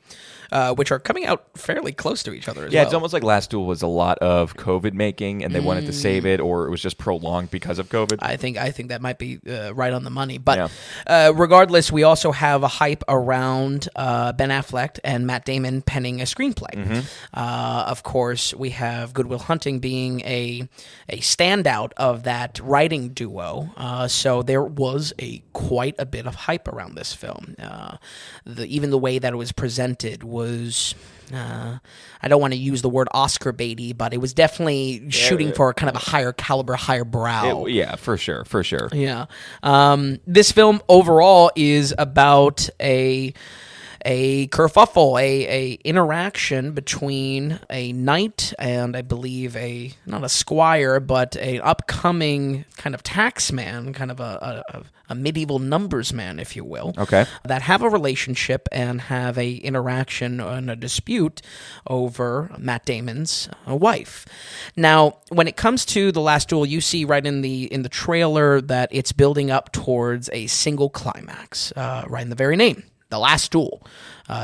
Speaker 2: which are coming out fairly close to each other as well.
Speaker 1: Yeah, it's almost like Last Duel was a lot of COVID making, and they wanted to save it, or it was just prolonged because of COVID.
Speaker 2: I think that might be right on the money. But regardless, we also have a hype around Ben Affleck and Matt Damon penning a screenplay. Of course, we have Good Will Hunting being a standout of that writing duo. So there was quite a bit of hype around this film. Even the way that it was presented was, I don't want to use the word Oscar baity, but it was definitely shooting for kind of a higher caliber, higher brow.
Speaker 1: For sure. Yeah.
Speaker 2: This film overall is about a a kerfuffle, a interaction between a knight and I believe not a squire, but an upcoming kind of taxman, kind of a medieval numbers man, if you will.
Speaker 1: Okay.
Speaker 2: That have a relationship and have a interaction and a dispute over Matt Damon's wife. Now, when it comes to The Last Duel, you see right in the trailer that it's building up towards a single climax, right in the very name. The Last Duel.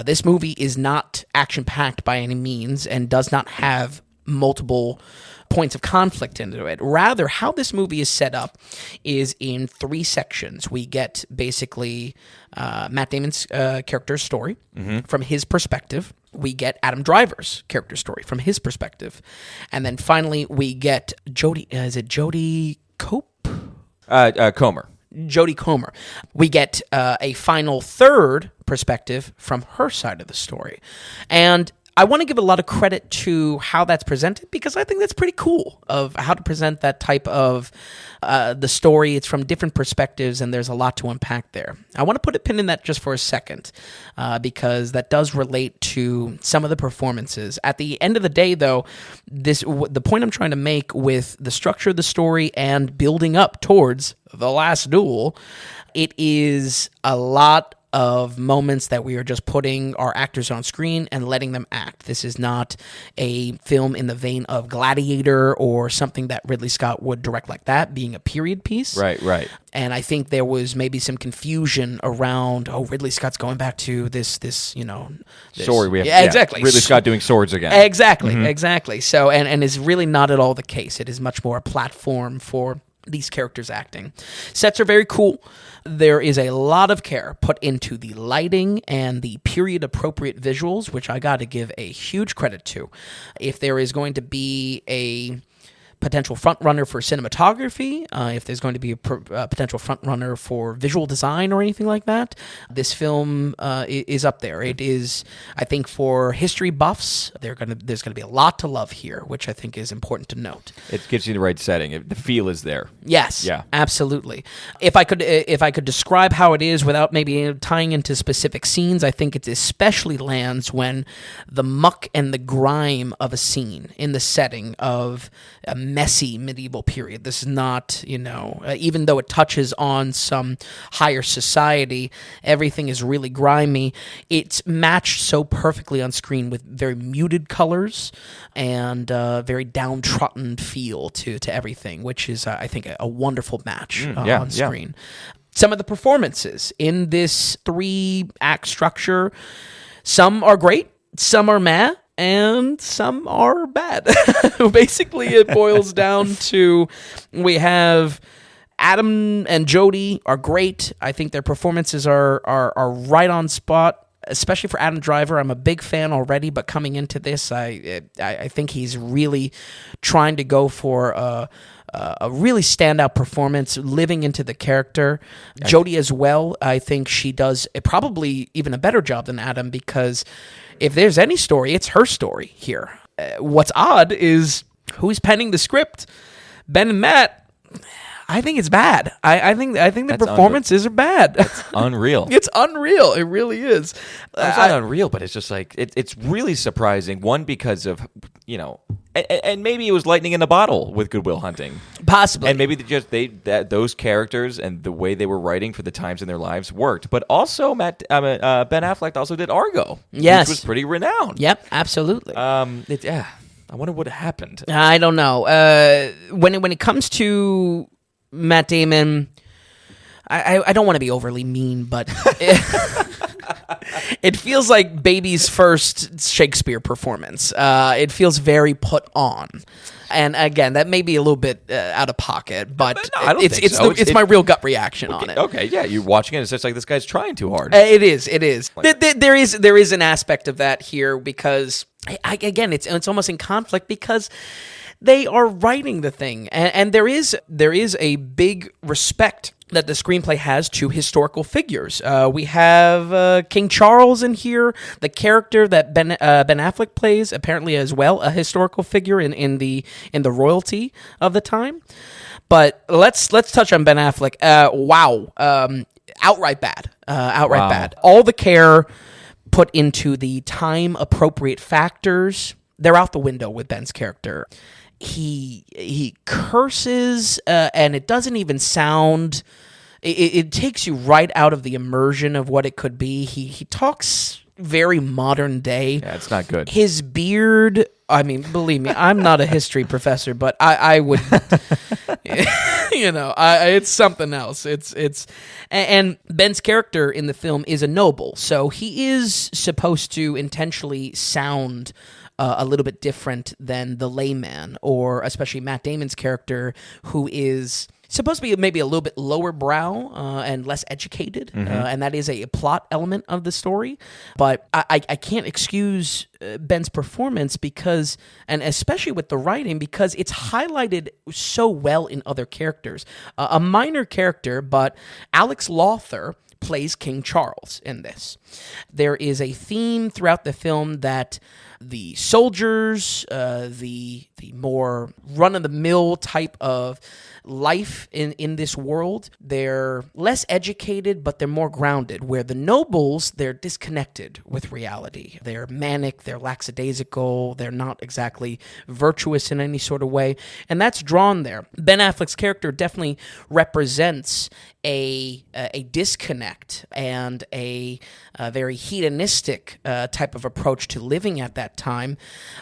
Speaker 2: This movie is not action-packed by any means and does not have multiple points of conflict into it. Rather, how this movie is set up is in 3 sections. We get basically Matt Damon's character's story from his perspective. We get Adam Driver's character story from his perspective. And then finally, we get Jodie... is it Jodie Cope?
Speaker 1: Comer.
Speaker 2: Jodie Comer. We get a final third perspective from her side of the story. And I want to give a lot of credit to how that's presented because I think that's pretty cool of how to present that type of the story. It's from different perspectives and there's a lot to unpack there. I want to put a pin in that just for a second because that does relate to some of the performances. At the end of the day, though, the point I'm trying to make with the structure of the story and building up towards The Last Duel, it is a lot of moments that we are just putting our actors on screen and letting them act. This is not a film in the vein of Gladiator or something that Ridley Scott would direct like that, being a period piece.
Speaker 1: Right.
Speaker 2: And I think there was maybe some confusion around, Ridley Scott's going back to this
Speaker 1: sword.
Speaker 2: Exactly.
Speaker 1: Ridley Scott doing swords again.
Speaker 2: Exactly. So, and is really not at all the case. It is much more a platform for these characters acting. Sets are very cool. There is a lot of care put into the lighting and the period-appropriate visuals, which I got to give a huge credit to. If there is going to be a potential front-runner for cinematography, if there's going to be a potential front-runner for visual design or anything like that, this film is up there. It is, I think, for history buffs, there's going to be a lot to love here, which I think is important to note.
Speaker 1: It gives you the right setting. The feel is there.
Speaker 2: Yes,
Speaker 1: yeah,
Speaker 2: absolutely. If I could describe how it is without maybe tying into specific scenes, I think it especially lands when the muck and the grime of a scene in the setting of a messy medieval period. This is not, even though it touches on some higher society, everything is really grimy. It's matched so perfectly on screen with very muted colors and very downtrodden feel to everything, which is, I think, a wonderful match on screen. Some of the performances in this 3-act structure, some are great, some are meh, and some are bad. Basically, it boils down to we have Adam and Jodie are great. I think their performances are right on spot, especially for Adam Driver. I'm a big fan already, but coming into this, I think he's really trying to go for a really standout performance, living into the character. Jodie as well, I think she does probably even a better job than Adam because if there's any story, it's her story here. What's odd is who's penning the script. Ben and Matt, I think it's bad. I think the performances are bad.
Speaker 1: It's unreal.
Speaker 2: It's unreal. It really is.
Speaker 1: It's not unreal, but it's just like it's really surprising. One, because of and maybe it was lightning in a bottle with Good Will Hunting,
Speaker 2: possibly,
Speaker 1: and maybe those characters and the way they were writing for the times in their lives worked. But also, Ben Affleck also did Argo,
Speaker 2: yes,
Speaker 1: which was pretty renowned.
Speaker 2: Yep, absolutely.
Speaker 1: I wonder what happened.
Speaker 2: I don't know. When it comes to Matt Damon, I don't want to be overly mean, but it feels like baby's first Shakespeare performance. It feels very put on. And again, that may be a little bit out of pocket, but
Speaker 1: no, I don't think so.
Speaker 2: It's my real gut reaction on it.
Speaker 1: Okay, yeah, you're watching it. It's just like this guy's trying too hard.
Speaker 2: It is. There is an aspect of that here because again, it's almost in conflict because they are writing the thing, and there is a big respect that the screenplay has to historical figures. We have King Charles in here, the character that Ben Affleck plays, apparently as well a historical figure in the royalty of the time. But let's touch on Ben Affleck. Wow, outright bad, bad. All the care put into the time-appropriate factors, they're out the window with Ben's character. He curses, and it doesn't even sound... It takes you right out of the immersion of what it could be. He talks very modern day.
Speaker 1: Yeah, it's not good.
Speaker 2: His beard, I mean, believe me, I'm not a history professor, but I would, it's something else. And Ben's character in the film is a noble, so he is supposed to intentionally sound a little bit different than the layman, or especially Matt Damon's character, who is supposed to be maybe a little bit lower brow and less educated, and that is a plot element of the story. But I can't excuse Ben's performance because, and especially with the writing, because it's highlighted so well in other characters. A minor character, but Alex Lawther plays King Charles in this. There is a theme throughout the film that the soldiers, the more run-of-the-mill type of life in this world, they're less educated, but they're more grounded, where the nobles, they're disconnected with reality. They're manic, they're lackadaisical, they're not exactly virtuous in any sort of way, and that's drawn there. Ben Affleck's character definitely represents a disconnect and a very hedonistic type of approach to living at that time.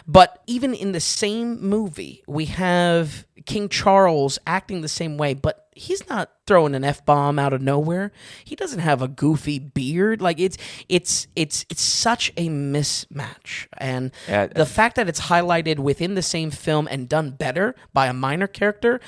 Speaker 2: But even in the same movie, we have King Charles acting the same way, but he's not throwing an F-bomb out of nowhere. He doesn't have a goofy beard. Like it's such a mismatch. And the fact that it's highlighted within the same film and done better by a minor character,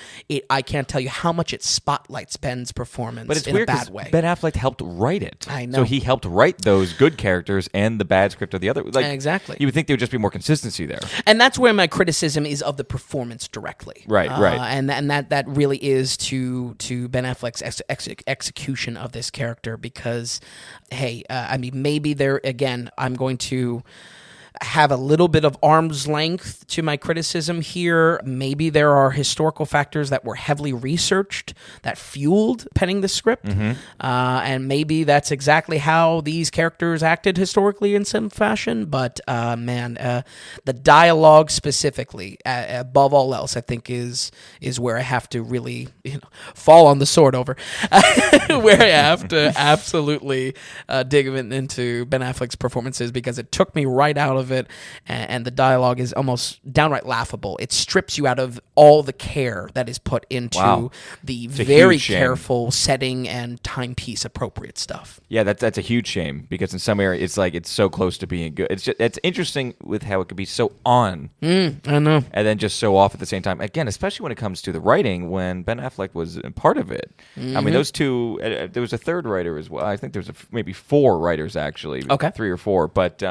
Speaker 2: I can't tell you how much it spotlights Ben's performance,
Speaker 1: but it's
Speaker 2: in
Speaker 1: weird
Speaker 2: a bad way.
Speaker 1: Ben Affleck helped write it.
Speaker 2: I know.
Speaker 1: So he helped write those good characters and the bad script of the other. Like,
Speaker 2: exactly.
Speaker 1: You would think there would just be more consistency there.
Speaker 2: And that's where my criticism is of the performance directly.
Speaker 1: Right.
Speaker 2: And that really is to Ben Affleck's execution of this character, because, hey, I mean, maybe there, again, I'm going to have a little bit of arm's length to my criticism here. Maybe there are historical factors that were heavily researched that fueled penning the script, and maybe that's exactly how these characters acted historically in some fashion. But the dialogue specifically, above all else, I think is where I have to really fall on the sword over, where I have to absolutely dig into Ben Affleck's performances, because it took me right out of it, and the dialogue is almost downright laughable. It strips you out of all the care that is put into the very careful setting and timepiece appropriate stuff.
Speaker 1: Yeah, that's a huge shame, because in some area it's so close to being good. It's interesting with how it could be so on,
Speaker 2: I know,
Speaker 1: and then just so off at the same time. Again, especially when it comes to the writing, when Ben Affleck was a part of it. I mean, those two. There was a third writer as well. I think there's maybe 4 writers actually.
Speaker 2: Okay,
Speaker 1: 3 or 4, but.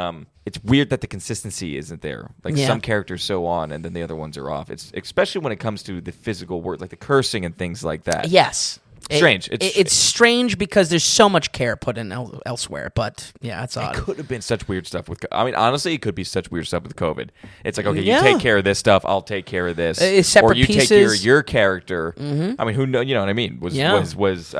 Speaker 1: It's weird that the consistency isn't there. Like some characters so on, and then the other ones are off. It's especially when it comes to the physical word, like the cursing and things like that.
Speaker 2: Yes.
Speaker 1: Strange.
Speaker 2: It's strange because there's so much care put in elsewhere, but yeah, it's odd.
Speaker 1: It could have been such weird stuff with. I mean, honestly, it could be such weird stuff with COVID. It's like, okay, you take care of this stuff, I'll take care of this,
Speaker 2: separate
Speaker 1: or you
Speaker 2: pieces.
Speaker 1: take care of your character. I mean, who knows? You know what I mean? Was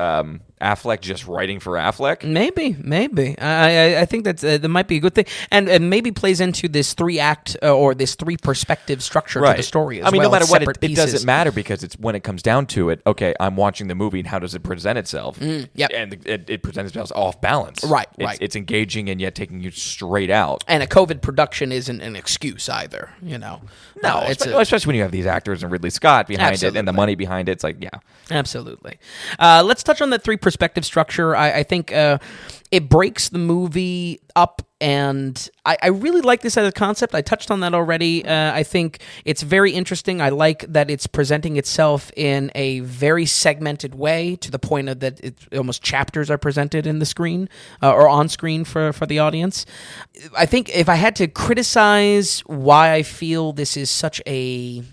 Speaker 1: Affleck just writing for Affleck?
Speaker 2: Maybe. I think that might be a good thing, and maybe plays into this 3-act or this 3-perspective structure to the story as well.
Speaker 1: I mean, no matter what, it
Speaker 2: pieces.
Speaker 1: doesn't matter, because it's when it comes down to it. Okay, I'm watching the movie, and how does it present itself? And it presents itself off balance. Right. It's engaging and yet taking you straight out.
Speaker 2: And a COVID production isn't an excuse either. No,
Speaker 1: especially when you have these actors and Ridley Scott behind it and the money behind it. It's like, yeah,
Speaker 2: absolutely. Let's touch on that 3-perspective structure. I think it breaks the movie up, and I really like this as a concept. I touched on that already. I think it's very interesting. I like that it's presenting itself in a very segmented way, to the point of that almost chapters are presented in the screen or on screen for the audience. I think if I had to criticize why I feel this is such a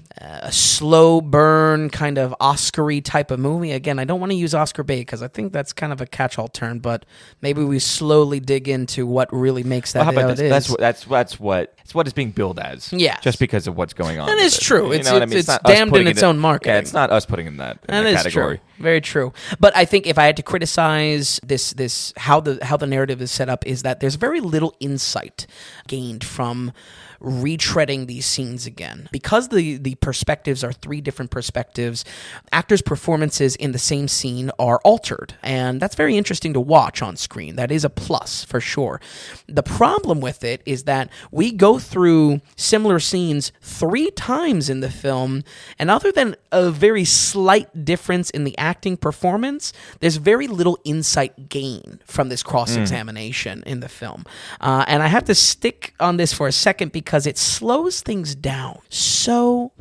Speaker 2: slow burn kind of Oscar-y type of movie. Again, I don't want to use Oscar bait, because I think that's kind of a catch-all term, but maybe we slowly dig into what really makes that
Speaker 1: That's what it's being billed as.
Speaker 2: Yeah,
Speaker 1: just because of what's going on.
Speaker 2: That is true. It's
Speaker 1: I mean?
Speaker 2: It's damned in its own marketing.
Speaker 1: Yeah, it's not us putting in that category.
Speaker 2: True. Very true. But I think if I had to criticize this how the narrative is set up, is that there's very little insight gained from retreading these scenes again. Because the perspectives are three different perspectives, actors' performances in the same scene are altered. And that's very interesting to watch on screen. That is a plus, for sure. The problem with it is that we go through similar scenes 3 times in the film, and other than a very slight difference in the acting performance, there's very little insight gain from this cross-examination in the film. And I have to stick on this for a second because it slows things down so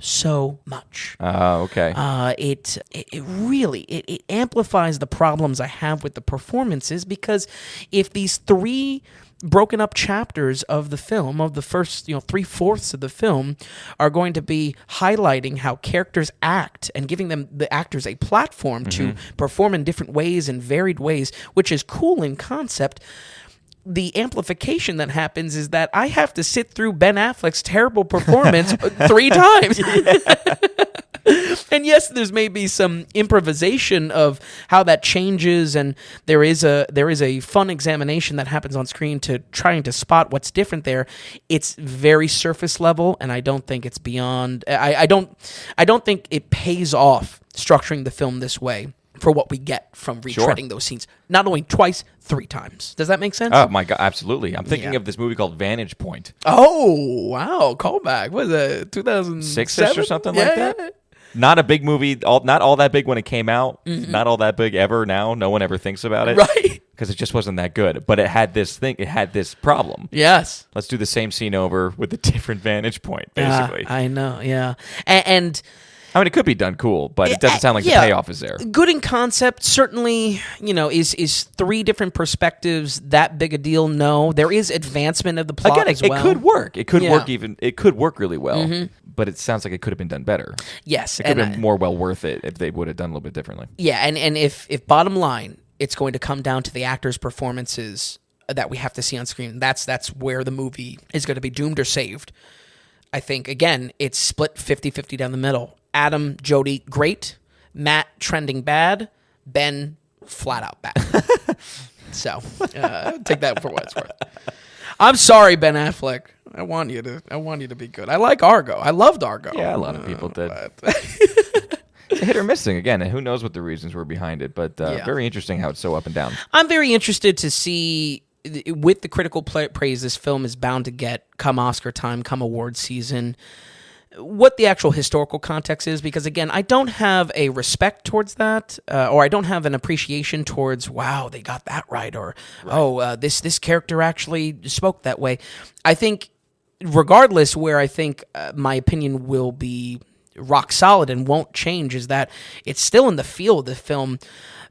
Speaker 2: much.
Speaker 1: Okay.
Speaker 2: It really amplifies the problems I have with the performances, because if these 3 broken up chapters of the film, of the first 3/4 of the film, are going to be highlighting how characters act and giving the actors a platform to perform in different ways and varied ways, which is cool in concept, the amplification that happens is that I have to sit through Ben Affleck's terrible performance 3 times. And yes, there's maybe some improvisation of how that changes, and there is a fun examination that happens on screen to trying to spot what's different there. It's very surface level, and I don't think it's beyond. I don't think it pays off structuring the film this way for what we get from retreading those scenes. Not only twice, 3 times. Does that make sense?
Speaker 1: Oh, my God, absolutely. I'm thinking of this movie called Vantage Point.
Speaker 2: Oh, wow. Callback. What is it, 2006
Speaker 1: or something like that? Not a big movie, not all that big when it came out, not all that big ever now. No one ever thinks about it.
Speaker 2: Right.
Speaker 1: Because it just wasn't that good. But it had this problem.
Speaker 2: Yes.
Speaker 1: Let's do the same scene over with a different vantage point, basically.
Speaker 2: I know, yeah. And
Speaker 1: I mean, it could be done cool, but it doesn't sound like the payoff is there.
Speaker 2: Good in concept, certainly. Is 3 different perspectives that big a deal? No, there is advancement of the plot as well.
Speaker 1: It could work. It could work It could work really well. But it sounds like it could have been done better.
Speaker 2: Yes,
Speaker 1: it could have been more well worth it if they would have done a little bit differently.
Speaker 2: Yeah, and if bottom line, it's going to come down to the actors' performances that we have to see on screen. That's where the movie is going to be doomed or saved. I think, again, it's split 50-50 down the middle. Adam, Jody, great. Matt, trending bad. Ben, flat out bad. So, take that for what it's worth. I'm sorry, Ben Affleck. I want you to be good. I like Argo. I loved Argo.
Speaker 1: Yeah, a lot of people did. It's a hit or miss thing again, and who knows what the reasons were behind it, but very interesting how it's so up and down.
Speaker 2: I'm very interested to see, with the critical praise this film is bound to get come Oscar time, come award season, what the actual historical context is, because again, I don't have a respect towards that, or I don't have an appreciation towards, wow, they got that right, or this character actually spoke that way. I think, regardless, where I think my opinion will be rock solid and won't change, is that it's still in the feel of the film.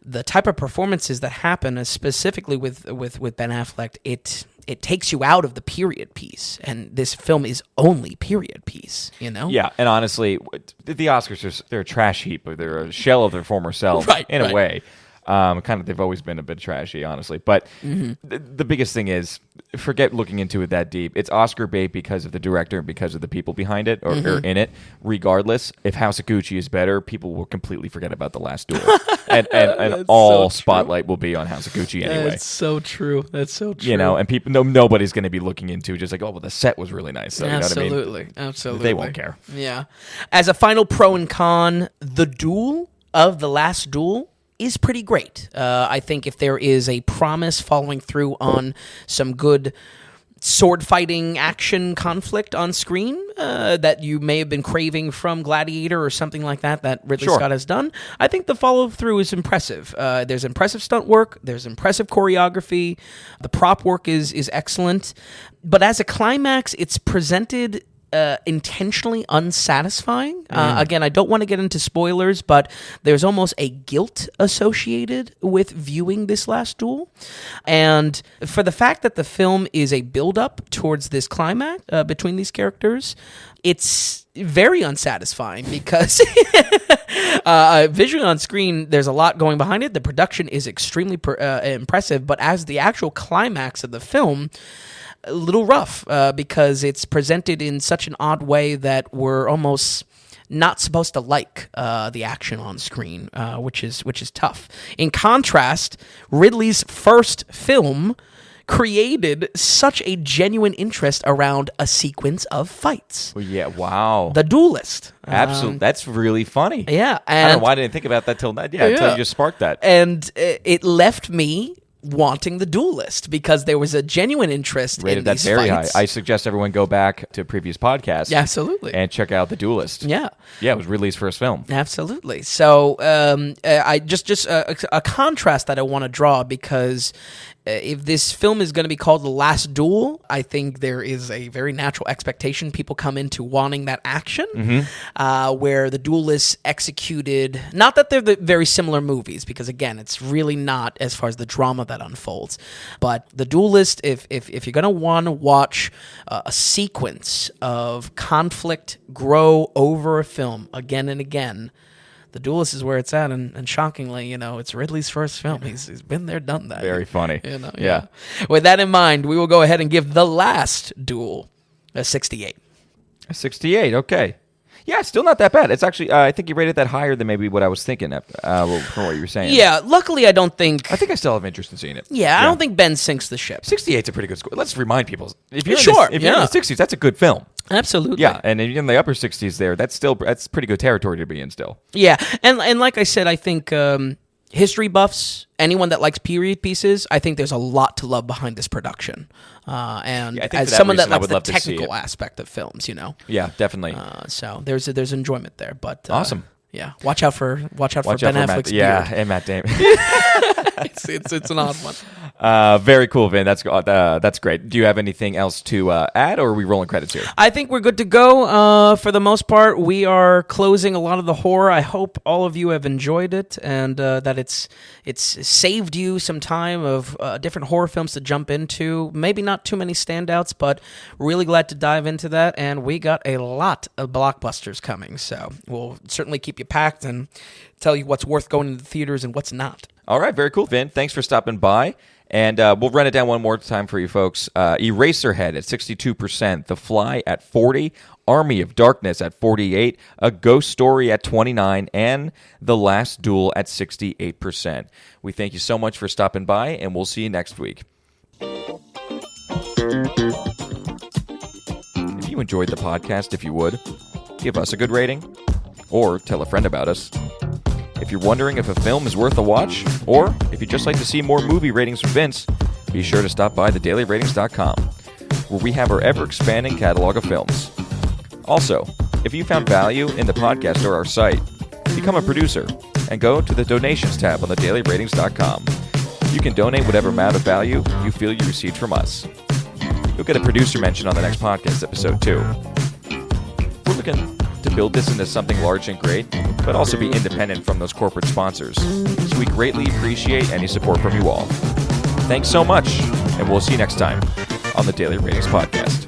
Speaker 2: The type of performances that happen, specifically with Ben Affleck, it takes you out of the period piece, and this film is only period piece,
Speaker 1: Yeah, and honestly, the Oscars, they're a trash heap, or they're a shell of their former self, in a way. They've always been a bit trashy, honestly. But the biggest thing is, forget looking into it that deep. It's Oscar bait because of the director and because of the people behind it or in it. Regardless, if House of Gucci is better, people will completely forget about The Last Duel. and all spotlight will be on House of Gucci anyway.
Speaker 2: That's so true.
Speaker 1: And people, nobody's going to be looking into just like, oh, well, the set was really nice. So,
Speaker 2: Absolutely.
Speaker 1: They won't care.
Speaker 2: Yeah. As a final pro and con, the duel of The Last Duel is pretty great. I think if there is a promise following through on some good sword fighting action conflict on screen that you may have been craving from Gladiator or something like that Ridley Scott has done, I think the follow through is impressive. There's impressive stunt work, there's impressive choreography, the prop work is excellent, but as a climax, it's presented intentionally unsatisfying. Again, I don't want to get into spoilers, but there's almost a guilt associated with viewing this Last Duel. And for the fact that the film is a build-up towards this climax between these characters, it's very unsatisfying because visually on screen, there's a lot going behind it. The production is extremely impressive, but as the actual climax of the film, a little rough because it's presented in such an odd way that we're almost not supposed to like the action on screen, which is tough. In contrast, Ridley's first film created such a genuine interest around a sequence of fights.
Speaker 1: Well, yeah, wow.
Speaker 2: The Duelist.
Speaker 1: Absolutely. That's really funny.
Speaker 2: Yeah.
Speaker 1: I don't know why I didn't think about that till now. Yeah, until you just sparked that.
Speaker 2: And it left me wanting The Duelist because there was a genuine interest
Speaker 1: Rated
Speaker 2: in
Speaker 1: that
Speaker 2: these
Speaker 1: very
Speaker 2: fights.
Speaker 1: high. I suggest everyone go back to previous podcasts.
Speaker 2: Yeah, absolutely.
Speaker 1: And check out The Duelist.
Speaker 2: Yeah.
Speaker 1: Yeah, it was Ridley's first film.
Speaker 2: Absolutely. So I just a contrast that I want to draw because if this film is going to be called The Last Duel, I think there is a very natural expectation. People come into wanting that action, where The Duelist executed, not that they're the very similar movies, because again, it's really not as far as the drama that unfolds, but The Duelist, if you're going to want to watch a sequence of conflict grow over a film again and again, The Duelist is where it's at, and shockingly, it's Ridley's first film. He's been there, done that.
Speaker 1: Very funny.
Speaker 2: Yeah. With that in mind, we will go ahead and give The Last Duel a 68.
Speaker 1: A 68, okay. Yeah, still not that bad. It's actually, I think you rated that higher than maybe what I was thinking from what you were saying.
Speaker 2: Yeah, luckily I don't think...
Speaker 1: I think I still have interest in seeing it.
Speaker 2: Yeah, I don't think Ben sinks the ship.
Speaker 1: 68's a pretty good score. Let's remind people, if you're in the 60s, that's a good film.
Speaker 2: Absolutely.
Speaker 1: Yeah, and if you're in the upper 60s there, that's pretty good territory to be in still.
Speaker 2: Yeah, and like I said, I think history buffs, anyone that likes period pieces, I think there's a lot to love behind this production. And as someone that likes the technical aspect of films,
Speaker 1: Yeah, definitely.
Speaker 2: So there's enjoyment there. But
Speaker 1: awesome.
Speaker 2: Yeah, watch out for Ben Affleck's beard.
Speaker 1: Yeah, and Matt Damon.
Speaker 2: it's an odd one.
Speaker 1: Very cool, Vin. That's great. Do you have anything else to add, or are we rolling credits here?
Speaker 2: I think we're good to go. For the most part, we are closing a lot of the horror. I hope all of you have enjoyed it, and that it's saved you some time of different horror films to jump into. Maybe not too many standouts, but really glad to dive into that. And we got a lot of blockbusters coming, so we'll certainly keep you packed and tell you what's worth going to the theaters and what's not.
Speaker 1: All right, very cool, Vin. Thanks for stopping by. And we'll run it down one more time for you folks. Eraserhead at 62%, The Fly at 40%, Army of Darkness at 48%, A Ghost Story at 29%, and The Last Duel at 68%. We thank you so much for stopping by, and we'll see you next week. If you enjoyed the podcast, if you would, give us a good rating or tell a friend about us. If you're wondering if a film is worth a watch, or if you'd just like to see more movie ratings from Vince, be sure to stop by thedailyratings.com, where we have our ever-expanding catalog of films. Also, if you found value in the podcast or our site, become a producer and go to the donations tab on thedailyratings.com. You can donate whatever amount of value you feel you received from us. You'll get a producer mention on the next podcast episode, too. We're looking to build this into something large and great, but also be independent from those corporate sponsors. So we greatly appreciate any support from you all. Thanks so much, and we'll see you next time on the Daily Ratings Podcast.